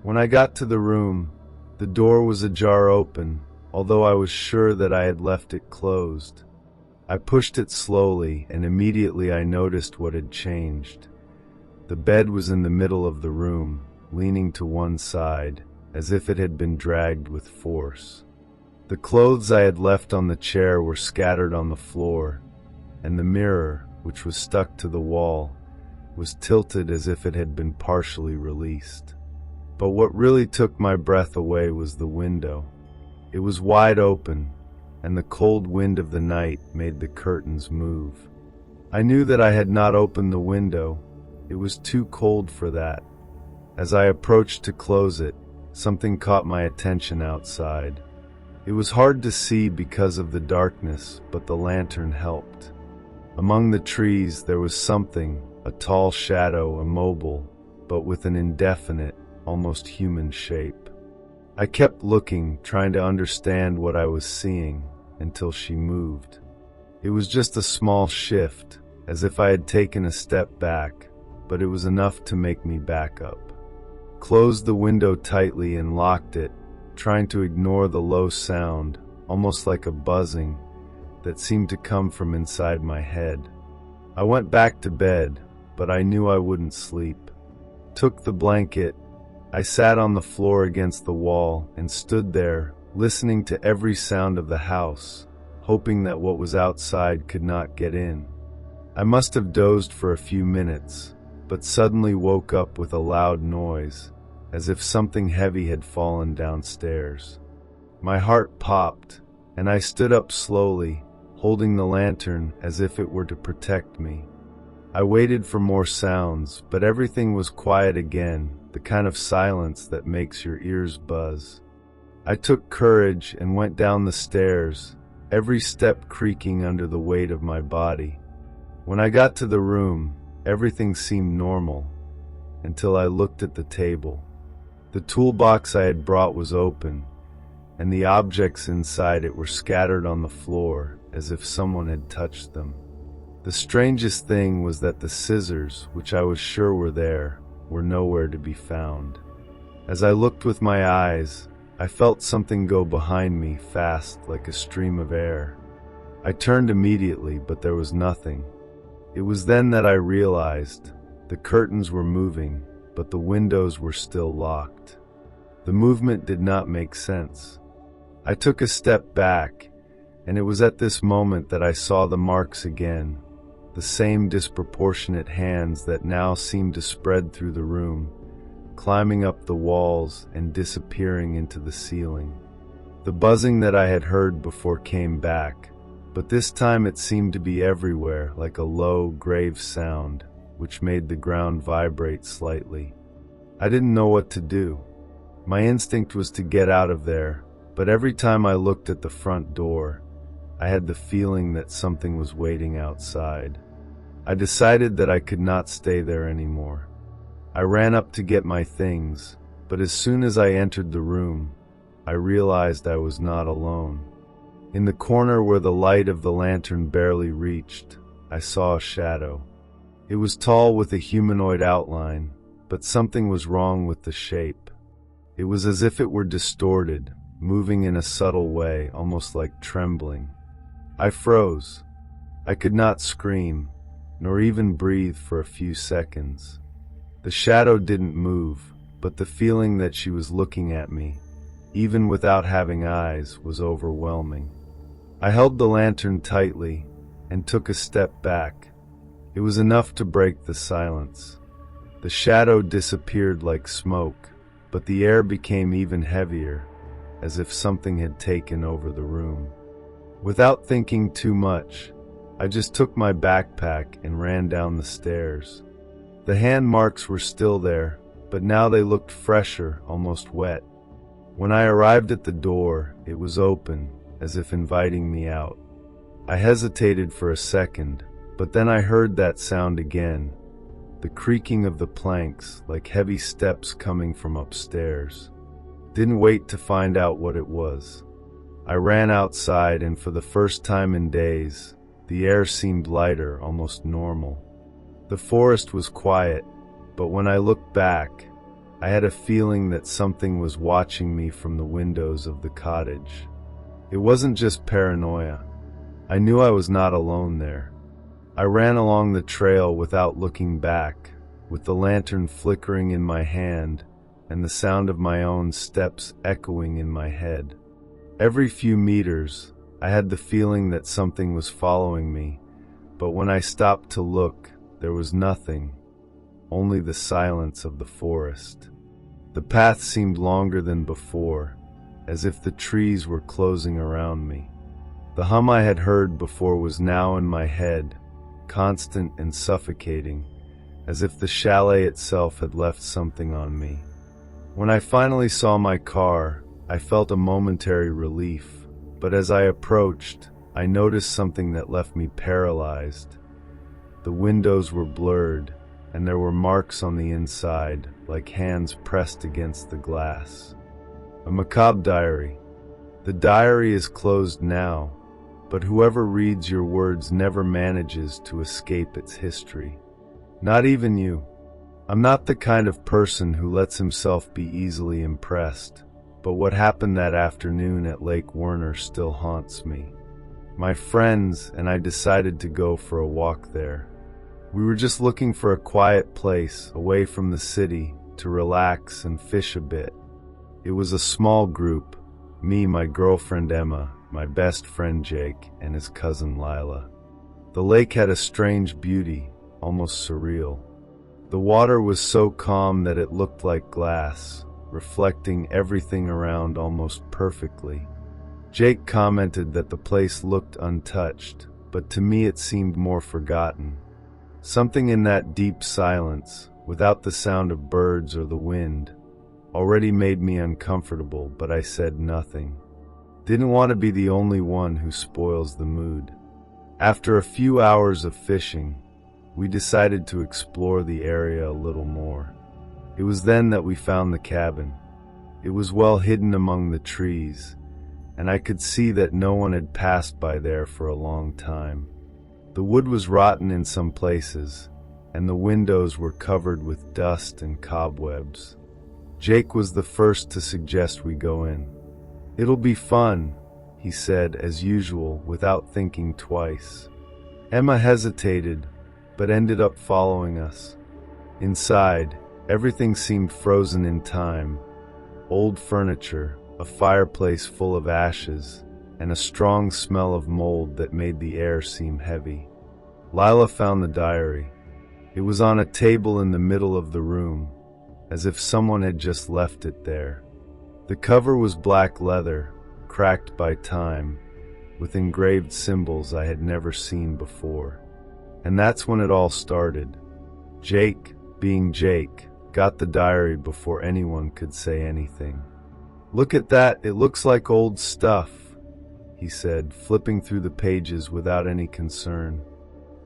When I got to the room, the door was ajar open, although I was sure that I had left it closed. I pushed it slowly, and immediately I noticed what had changed. The bed was in the middle of the room, leaning to one side, as if it had been dragged with force. The clothes I had left on the chair were scattered on the floor, and the mirror, which was stuck to the wall, was tilted as if it had been partially released. But what really took my breath away was the window. It was wide open, and the cold wind of the night made the curtains move. I knew that I had not opened the window. It was too cold for that. As I approached to close it, something caught my attention outside. It was hard to see because of the darkness, but the lantern helped. Among the trees there was something, a tall shadow, immobile, but with an indefinite, almost human shape. I kept looking, trying to understand what I was seeing, until she moved. It was just a small shift, as if I had taken a step back, but it was enough to make me back up. Closed the window tightly and locked it, trying to ignore the low sound, almost like a buzzing, that seemed to come from inside my head. I went back to bed, but I knew I wouldn't sleep. Took the blanket. I sat on the floor against the wall and stood there, listening to every sound of the house, hoping that what was outside could not get in. I must have dozed for a few minutes, but suddenly woke up with a loud noise, as if something heavy had fallen downstairs. My heart popped, and I stood up slowly, holding the lantern as if it were to protect me. I waited for more sounds, but everything was quiet again, the kind of silence that makes your ears buzz. I took courage and went down the stairs, every step creaking under the weight of my body. When I got to the room, everything seemed normal, until I looked at the table. The toolbox I had brought was open, and the objects inside it were scattered on the floor as if someone had touched them. The strangest thing was that the scissors, which I was sure were there, were nowhere to be found. As I looked with my eyes, I felt something go behind me fast like a stream of air. I turned immediately, but there was nothing. It was then that I realized the curtains were moving, but the windows were still locked. The movement did not make sense. I took a step back, and it was at this moment that I saw the marks again, the same disproportionate hands that now seemed to spread through the room, climbing up the walls and disappearing into the ceiling. The buzzing that I had heard before came back, but this time it seemed to be everywhere, like a low, grave sound, which made the ground vibrate slightly. I didn't know what to do. My instinct was to get out of there, but every time I looked at the front door, I had the feeling that something was waiting outside. I decided that I could not stay there anymore. I ran up to get my things, but as soon as I entered the room, I realized I was not alone. In the corner where the light of the lantern barely reached, I saw a shadow. It was tall with a humanoid outline, but something was wrong with the shape. It was as if it were distorted, moving in a subtle way, almost like trembling. I froze. I could not scream, nor even breathe for a few seconds. The shadow didn't move, but the feeling that she was looking at me, even without having eyes, was overwhelming. I held the lantern tightly and took a step back. It was enough to break the silence. The shadow disappeared like smoke, but the air became even heavier, as if something had taken over the room. Without thinking too much, I just took my backpack and ran down the stairs. The hand marks were still there, but now they looked fresher, almost wet. When I arrived at the door, it was open, as if inviting me out. I hesitated for a second, but then I heard that sound again, the creaking of the planks, like heavy steps coming from upstairs. Didn't wait to find out what it was. I ran outside, and for the first time in days, the air seemed lighter, almost normal. The forest was quiet, but when I looked back, I had a feeling that something was watching me from the windows of the cottage. It wasn't just paranoia. I knew I was not alone there. I ran along the trail without looking back, with the lantern flickering in my hand and the sound of my own steps echoing in my head. Every few meters, I had the feeling that something was following me, but when I stopped to look, there was nothing, only the silence of the forest. The path seemed longer than before, as if the trees were closing around me. The hum I had heard before was now in my head, constant and suffocating, as if the chalet itself had left something on me. When I finally saw my car, I felt a momentary relief, but as I approached, I noticed something that left me paralyzed. The windows were blurred, and there were marks on the inside, like hands pressed against the glass. A macabre diary. The diary is closed now, but whoever reads your words never manages to escape its history. Not even you. I'm not the kind of person who lets himself be easily impressed, but what happened that afternoon at Lake Werner still haunts me. My friends and I decided to go for a walk there. We were just looking for a quiet place away from the city to relax and fish a bit. It was a small group, me, my girlfriend Emma, my best friend Jake, and his cousin Lila. The lake had a strange beauty, almost surreal. The water was so calm that it looked like glass, reflecting everything around almost perfectly. Jake commented that the place looked untouched, but to me it seemed more forgotten. Something in that deep silence, without the sound of birds or the wind, already made me uncomfortable, but I said nothing. Didn't want to be the only one who spoils the mood. After a few hours of fishing, we decided to explore the area a little more. It was then that we found the cabin. It was well hidden among the trees, and I could see that no one had passed by there for a long time. The wood was rotten in some places, and the windows were covered with dust and cobwebs. Jake was the first to suggest we go in. "It'll be fun," he said, as usual, without thinking twice. Emma hesitated, but ended up following us. Inside, everything seemed frozen in time. Old furniture, a fireplace full of ashes, and a strong smell of mold that made the air seem heavy. Lila found the diary. It was on a table in the middle of the room, as if someone had just left it there. The cover was black leather, cracked by time, with engraved symbols I had never seen before. And that's when it all started. Jake, being Jake, got the diary before anyone could say anything. "Look at that, it looks like old stuff," he said, flipping through the pages without any concern.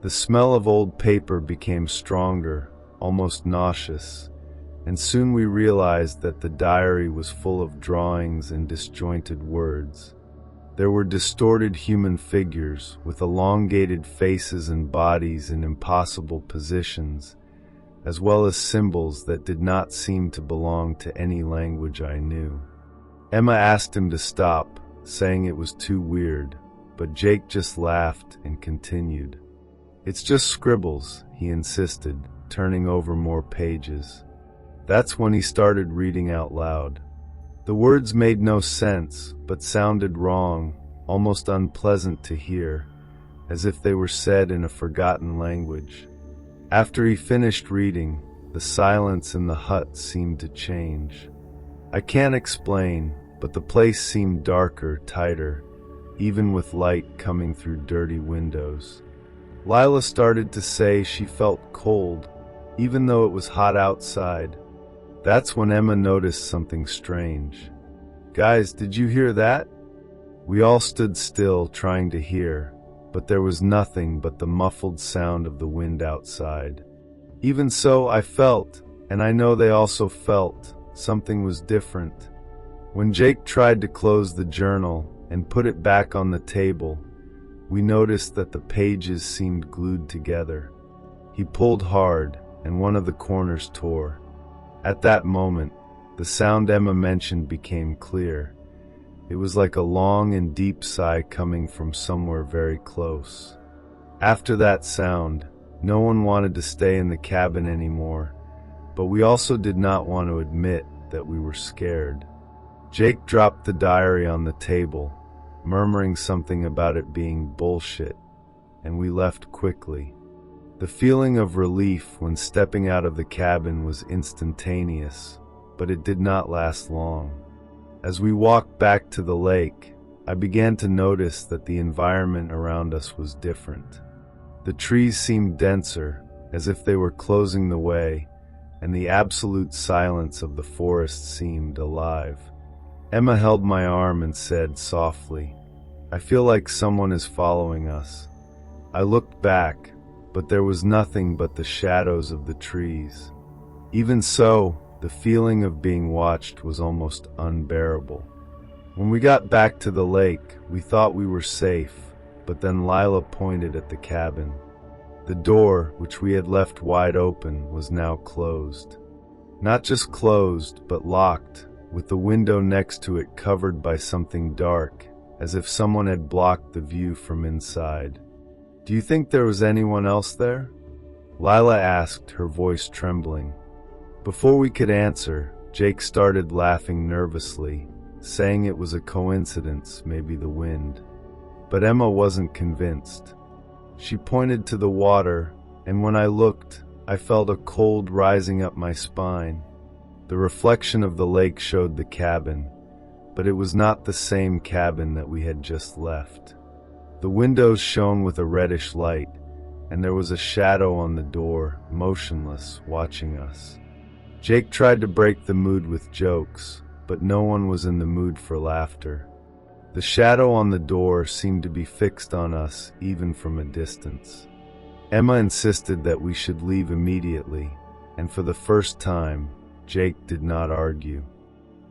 The smell of old paper became stronger, almost nauseous, and soon we realized that the diary was full of drawings and disjointed words. There were distorted human figures with elongated faces and bodies in impossible positions, as well as symbols that did not seem to belong to any language I knew. Emma asked him to stop, saying it was too weird, but Jake just laughed and continued. "It's just scribbles," he insisted, turning over more pages. That's when he started reading out loud. The words made no sense, but sounded wrong, almost unpleasant to hear, as if they were said in a forgotten language. After he finished reading, the silence in the hut seemed to change. I can't explain, but the place seemed darker, tighter, even with light coming through dirty windows. Lila started to say she felt cold, even though it was hot outside. That's when Emma noticed something strange. "Guys, did you hear that?" We all stood still, trying to hear, but there was nothing but the muffled sound of the wind outside. Even so, I felt, and I know they also felt, something was different. When Jake tried to close the journal and put it back on the table, we noticed that the pages seemed glued together. He pulled hard, and one of the corners tore. At that moment, the sound Emma mentioned became clear. It was like a long and deep sigh coming from somewhere very close. After that sound, no one wanted to stay in the cabin anymore, but we also did not want to admit that we were scared. Jake dropped the diary on the table, murmuring something about it being bullshit, and we left quickly. The feeling of relief when stepping out of the cabin was instantaneous, but it did not last long. As we walked back to the lake, I began to notice that the environment around us was different. The trees seemed denser, as if they were closing the way, and the absolute silence of the forest seemed alive. Emma held my arm and said softly, "I feel like someone is following us." I looked back, but there was nothing but the shadows of the trees. Even so, the feeling of being watched was almost unbearable. When we got back to the lake, we thought we were safe, but then Lila pointed at the cabin. The door, which we had left wide open, was now closed. Not just closed, but locked, with the window next to it covered by something dark, as if someone had blocked the view from inside. "Do you think there was anyone else there?" Lila asked, her voice trembling. Before we could answer, Jake started laughing nervously, saying it was a coincidence, maybe the wind. But Emma wasn't convinced. She pointed to the water, and when I looked, I felt a cold rising up my spine. The reflection of the lake showed the cabin, but it was not the same cabin that we had just left. The windows shone with a reddish light, and there was a shadow on the door, motionless, watching us. Jake tried to break the mood with jokes, but no one was in the mood for laughter. The shadow on the door seemed to be fixed on us, even from a distance. Emma insisted that we should leave immediately, and for the first time, Jake did not argue.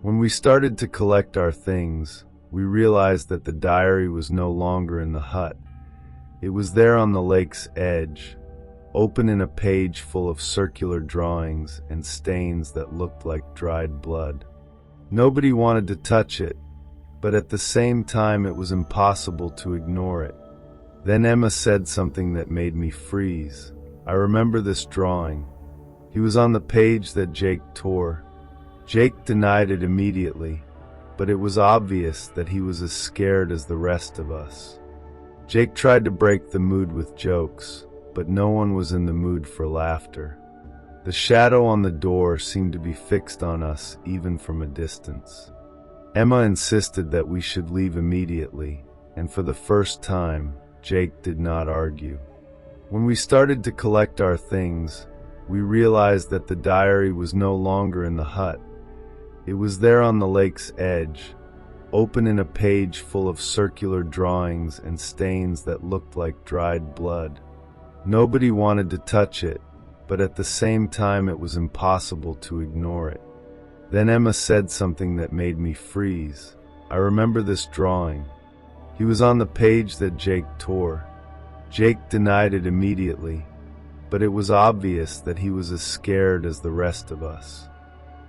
When we started to collect our things, we realized that the diary was no longer in the hut. It was there on the lake's edge, open in a page full of circular drawings and stains that looked like dried blood. Nobody wanted to touch it, but at the same time it was impossible to ignore it. Then Emma said something that made me freeze. I remember this drawing. He was on the page that Jake tore. Jake denied it immediately, but it was obvious that he was as scared as the rest of us. Jake tried to break the mood with jokes, but no one was in the mood for laughter. The shadow on the door seemed to be fixed on us even from a distance. Emma insisted that we should leave immediately, and for the first time, Jake did not argue. When we started to collect our things, we realized that the diary was no longer in the hut. It was there on the lake's edge, open in a page full of circular drawings and stains that looked like dried blood. Nobody wanted to touch it, but at the same time it was impossible to ignore it. Then Emma said something that made me freeze. I remember this drawing. He was on the page that Jake tore. Jake denied it immediately, but it was obvious that he was as scared as the rest of us.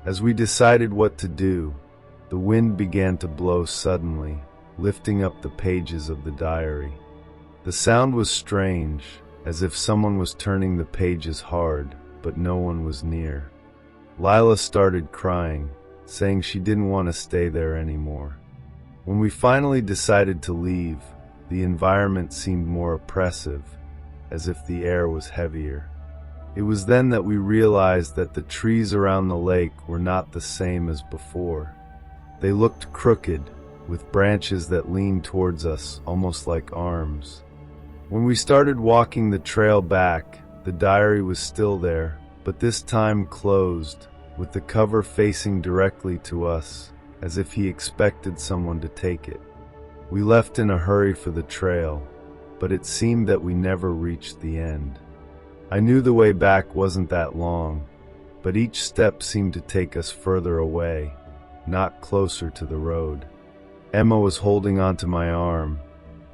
As we decided what to do, the wind began to blow suddenly, lifting up the pages of the diary. The sound was strange, as if someone was turning the pages hard, but no one was near. Lila started crying, saying she didn't want to stay there anymore. When we finally decided to leave, the environment seemed more oppressive, as if the air was heavier. It was then that we realized that the trees around the lake were not the same as before. They looked crooked, with branches that leaned towards us, almost like arms. When we started walking the trail back, the diary was still there, but this time closed, with the cover facing directly to us, as if he expected someone to take it. We left in a hurry for the trail, but it seemed that we never reached the end. I knew the way back wasn't that long, but each step seemed to take us further away, not closer to the road. Emma was holding onto my arm,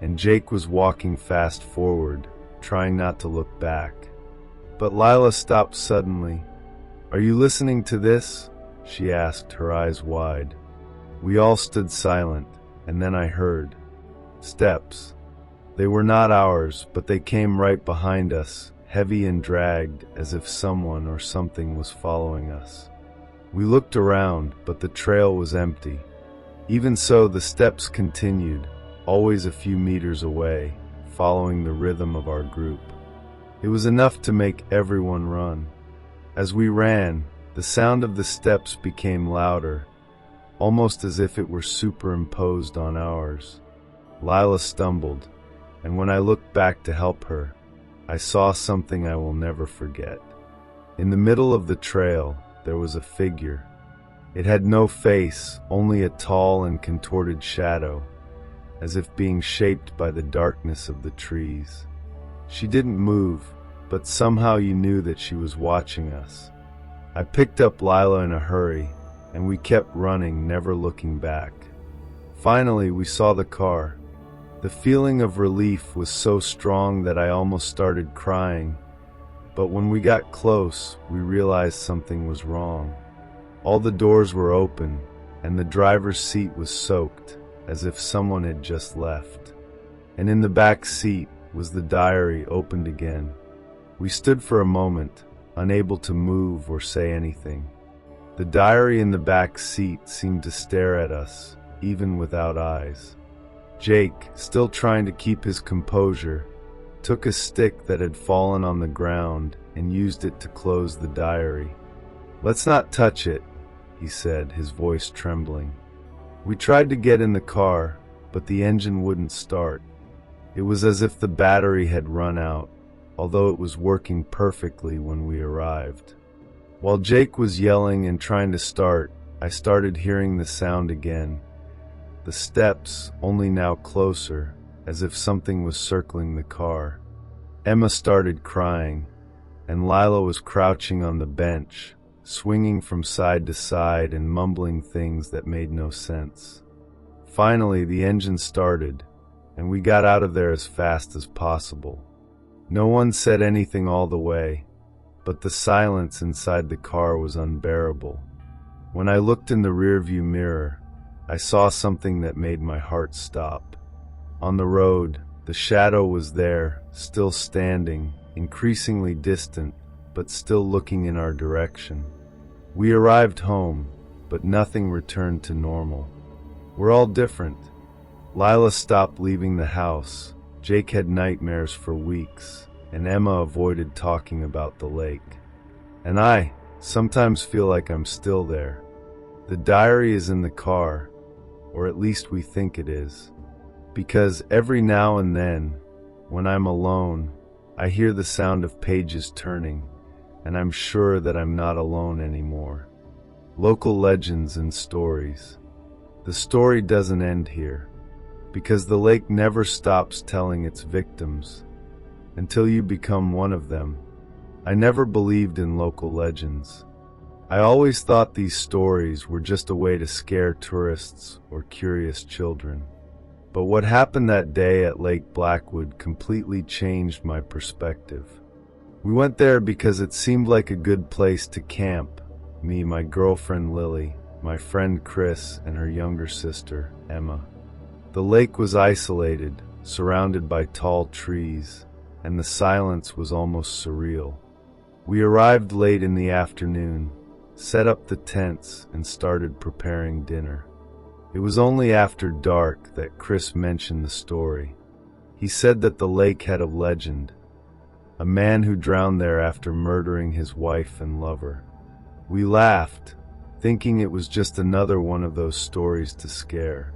and Jake was walking fast forward, trying not to look back. But Lila stopped suddenly. "Are you listening to this?" she asked, her eyes wide. We all stood silent, and then I heard steps. They were not ours, but they came right behind us, heavy and dragged, as if someone or something was following us. We looked around, but the trail was empty. Even so, the steps continued, always a few meters away, following the rhythm of our group. It was enough to make everyone run. As we ran, the sound of the steps became louder, almost as if it were superimposed on ours. Lila stumbled, and when I looked back to help her, I saw something I will never forget. In the middle of the trail, there was a figure. It had no face, only a tall and contorted shadow, as if being shaped by the darkness of the trees. She didn't move, but somehow you knew that she was watching us. I picked up Lila in a hurry, and we kept running, never looking back. Finally, we saw the car. The feeling of relief was so strong that I almost started crying, but when we got close, we realized something was wrong. All the doors were open, and the driver's seat was soaked, as if someone had just left. And in the back seat was the diary, opened again. We stood for a moment, unable to move or say anything. The diary in the back seat seemed to stare at us, even without eyes. Jake, still trying to keep his composure, took a stick that had fallen on the ground and used it to close the diary. "Let's not touch it," he said, his voice trembling. We tried to get in the car, but the engine wouldn't start. It was as if the battery had run out, although it was working perfectly when we arrived. While Jake was yelling and trying to start, I started hearing the sound again. The steps, only now closer, as if something was circling the car. Emma started crying, and Lila was crouching on the bench, swinging from side to side and mumbling things that made no sense. Finally, the engine started, and we got out of there as fast as possible. No one said anything all the way, but the silence inside the car was unbearable. When I looked in the rearview mirror, I saw something that made my heart stop. On the road, the shadow was there, still standing, increasingly distant, but still looking in our direction. We arrived home, but nothing returned to normal. We're all different. Lila stopped leaving the house, Jake had nightmares for weeks, and Emma avoided talking about the lake. And I sometimes feel like I'm still there. The diary is in the car, or at least we think it is. Because every now and then, when I'm alone, I hear the sound of pages turning, and I'm sure that I'm not alone anymore. Local legends and stories. The story doesn't end here, because the lake never stops telling its victims until you become one of them. I never believed in local legends. I always thought these stories were just a way to scare tourists or curious children. But what happened that day at Lake Blackwood completely changed my perspective. We went there because it seemed like a good place to camp. Me, my girlfriend Lily, my friend Chris, and her younger sister, Emma. The lake was isolated, surrounded by tall trees, and the silence was almost surreal. We arrived late in the afternoon, set up the tents, and started preparing dinner. It was only after dark that Chris mentioned the story. He said that the lake had a legend, a man who drowned there after murdering his wife and lover. We laughed, thinking it was just another one of those stories to scare.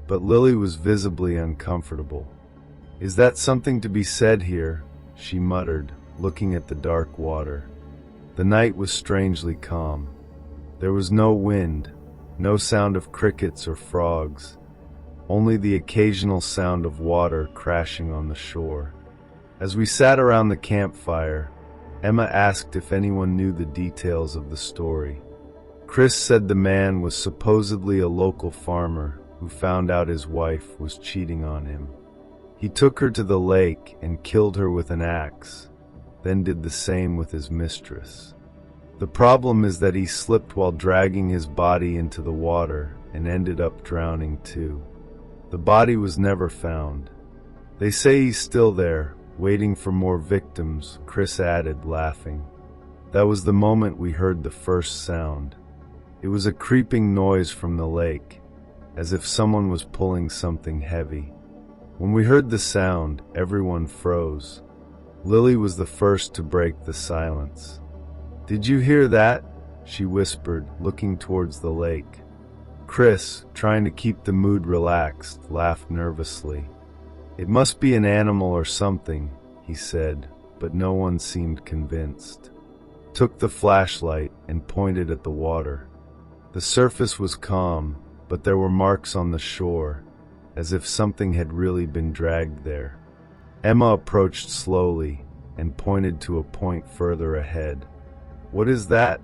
But Lily was visibly uncomfortable. "Is that something to be said here?" she muttered, looking at the dark water. The night was strangely calm. There was no wind, no sound of crickets or frogs, only the occasional sound of water crashing on the shore. As we sat around the campfire, Emma asked if anyone knew the details of the story. Chris said the man was supposedly a local farmer who found out his wife was cheating on him. He took her to the lake and killed her with an axe, then did the same with his mistress. The problem is that he slipped while dragging his body into the water and ended up drowning too. The body was never found. They say he's still there, waiting for more victims, Chris added, laughing. That was the moment we heard the first sound. It was a creeping noise from the lake, as if someone was pulling something heavy. When we heard the sound, everyone froze. Lily was the first to break the silence. "Did you hear that?" she whispered, looking towards the lake. Chris, trying to keep the mood relaxed, laughed nervously. "It must be an animal or something," he said, but no one seemed convinced. Took the flashlight and pointed at the water. The surface was calm, but there were marks on the shore, as if something had really been dragged there. Emma approached slowly and pointed to a point further ahead. "What is that?"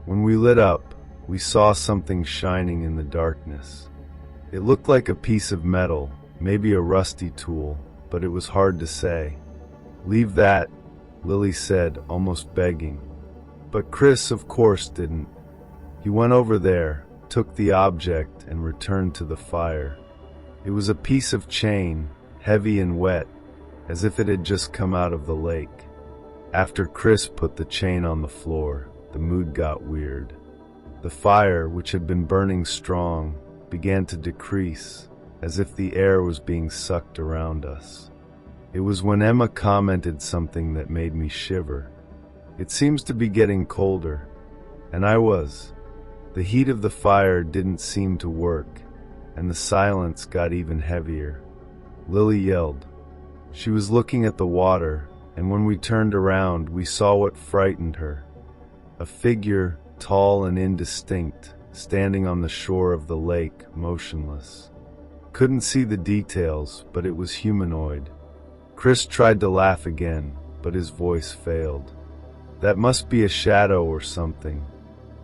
When we lit up, we saw something shining in the darkness. It looked like a piece of metal, maybe a rusty tool, but it was hard to say. "Leave that," Lily said, almost begging. But Chris, of course, didn't. He went over there, took the object, and returned to the fire. It was a piece of chain, heavy and wet, as if it had just come out of the lake. After Chris put the chain on the floor, the mood got weird. The fire, which had been burning strong, began to decrease, as if the air was being sucked around us. It was when Emma commented something that made me shiver. "It seems to be getting colder." And I was. The heat of the fire didn't seem to work, and the silence got even heavier. Lily yelled. She was looking at the water, and when we turned around, we saw what frightened her. A figure, tall and indistinct, standing on the shore of the lake, motionless. Couldn't see the details, but it was humanoid. Chris tried to laugh again, but his voice failed. That must be a shadow or something.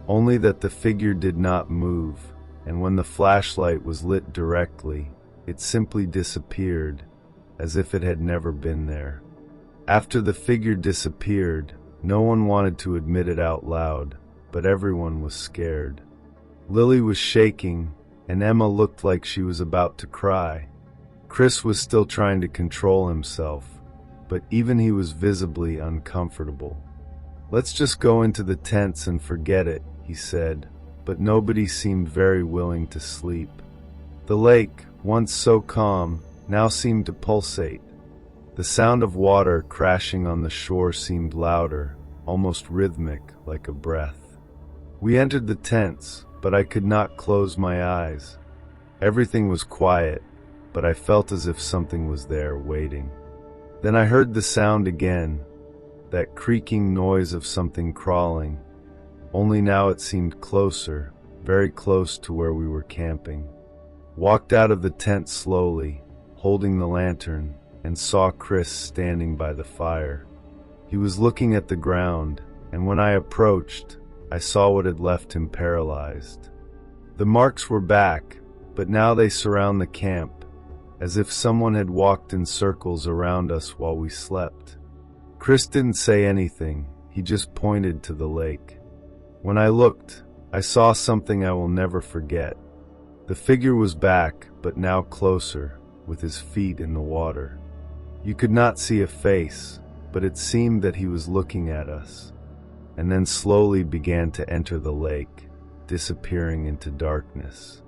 Only that the figure did not move, and when the flashlight was lit directly, it simply disappeared, as if it had never been there. After the figure disappeared, no one wanted to admit it out loud, but everyone was scared. Lily was shaking, and Emma looked like she was about to cry. Chris was still trying to control himself, but even he was visibly uncomfortable. "Let's just go into the tents and forget it," he said, but nobody seemed very willing to sleep. The lake, once so calm, now seemed to pulsate. The sound of water crashing on the shore seemed louder, almost rhythmic, like a breath. We entered the tents, but I could not close my eyes. Everything was quiet, but I felt as if something was there waiting. Then I heard the sound again, that creaking noise of something crawling, only now it seemed closer, very close to where we were camping. Walked out of the tent slowly, holding the lantern, and saw Chris standing by the fire. He was looking at the ground, and when I approached, I saw what had left him paralyzed. The marks were back, but now they surround the camp, as if someone had walked in circles around us while we slept. Chris didn't say anything, he just pointed to the lake. When I looked, I saw something I will never forget. The figure was back, but now closer, with his feet in the water. You could not see a face, but it seemed that he was looking at us, and then slowly began to enter the lake, disappearing into darkness.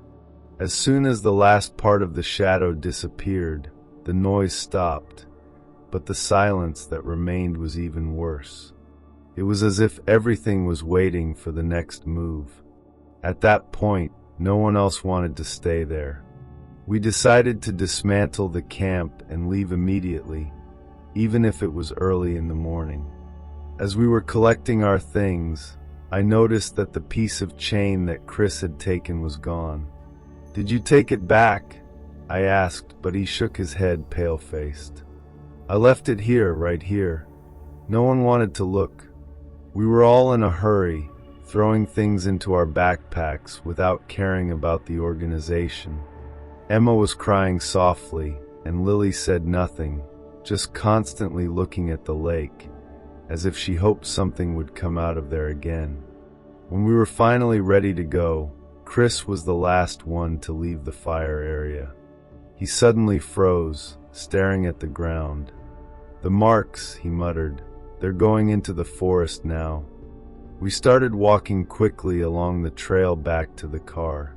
As soon as the last part of the shadow disappeared, the noise stopped, but the silence that remained was even worse. It was as if everything was waiting for the next move. At that point, no one else wanted to stay there. We decided to dismantle the camp and leave immediately, even if it was early in the morning. As we were collecting our things, I noticed that the piece of chain that Chris had taken was gone. "Did you take it back?" I asked, but he shook his head pale-faced. "I left it here, right here." No one wanted to look. We were all in a hurry, throwing things into our backpacks without caring about the organization. Emma was crying softly, and Lily said nothing, just constantly looking at the lake, as if she hoped something would come out of there again. When we were finally ready to go, Chris was the last one to leave the fire area. He suddenly froze, staring at the ground. "The marks," he muttered. "They're going into the forest now." We started walking quickly along the trail back to the car.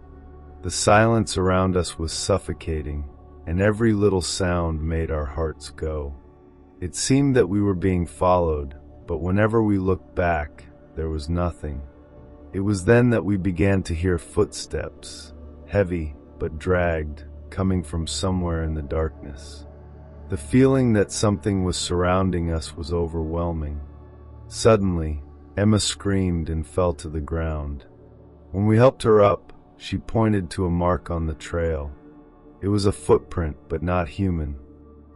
The silence around us was suffocating, and every little sound made our hearts go. It seemed that we were being followed, but whenever we looked back, there was nothing. It was then that we began to hear footsteps, heavy but dragged, coming from somewhere in the darkness. The feeling that something was surrounding us was overwhelming. Suddenly, Emma screamed and fell to the ground. When we helped her up, she pointed to a mark on the trail. It was a footprint, but not human.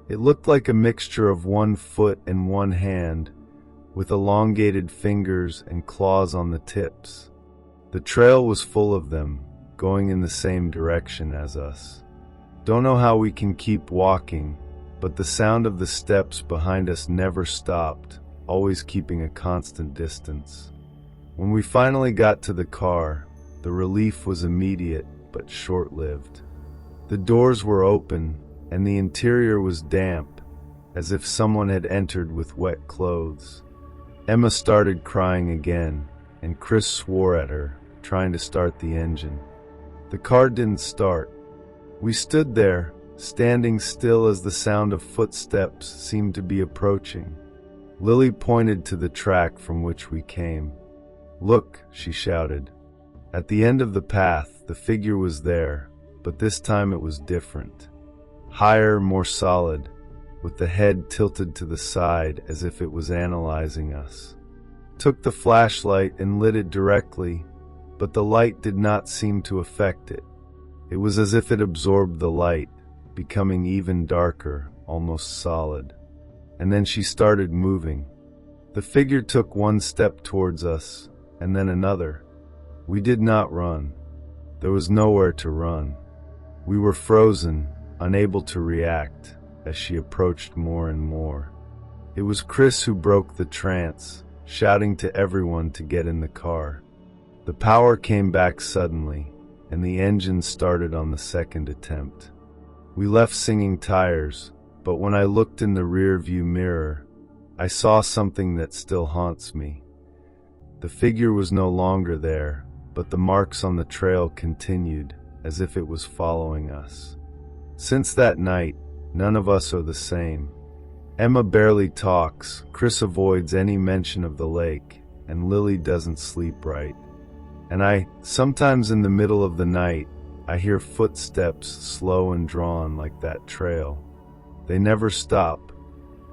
It looked like a mixture of one foot and one hand, with elongated fingers and claws on the tips. The trail was full of them, going in the same direction as us. Don't know how we can keep walking, but the sound of the steps behind us never stopped, always keeping a constant distance. When we finally got to the car, the relief was immediate but short-lived. The doors were open, and the interior was damp, as if someone had entered with wet clothes. Emma started crying again, and Chris swore at her, trying to start the engine. The car didn't start. We stood there, standing still as the sound of footsteps seemed to be approaching. Lily pointed to the track from which we came. "Look," she shouted. At the end of the path, the figure was there, but this time it was different. Higher, more solid, with the head tilted to the side as if it was analyzing us. Took the flashlight and lit it directly, but the light did not seem to affect it. It was as if it absorbed the light, becoming even darker, almost solid. And then she started moving. The figure took one step towards us, and then another. We did not run. There was nowhere to run. We were frozen, unable to react, as she approached more and more. It was Chris who broke the trance, shouting to everyone to get in the car. The power came back suddenly, and the engine started on the second attempt. We left singing tires, but when I looked in the rear-view mirror, I saw something that still haunts me. The figure was no longer there, but the marks on the trail continued, as if it was following us. Since that night, none of us are the same. Emma barely talks, Chris avoids any mention of the lake, and Lily doesn't sleep right. And sometimes in the middle of the night, I hear footsteps slow and drawn like that trail. They never stop,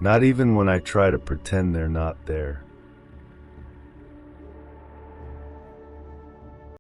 not even when I try to pretend they're not there.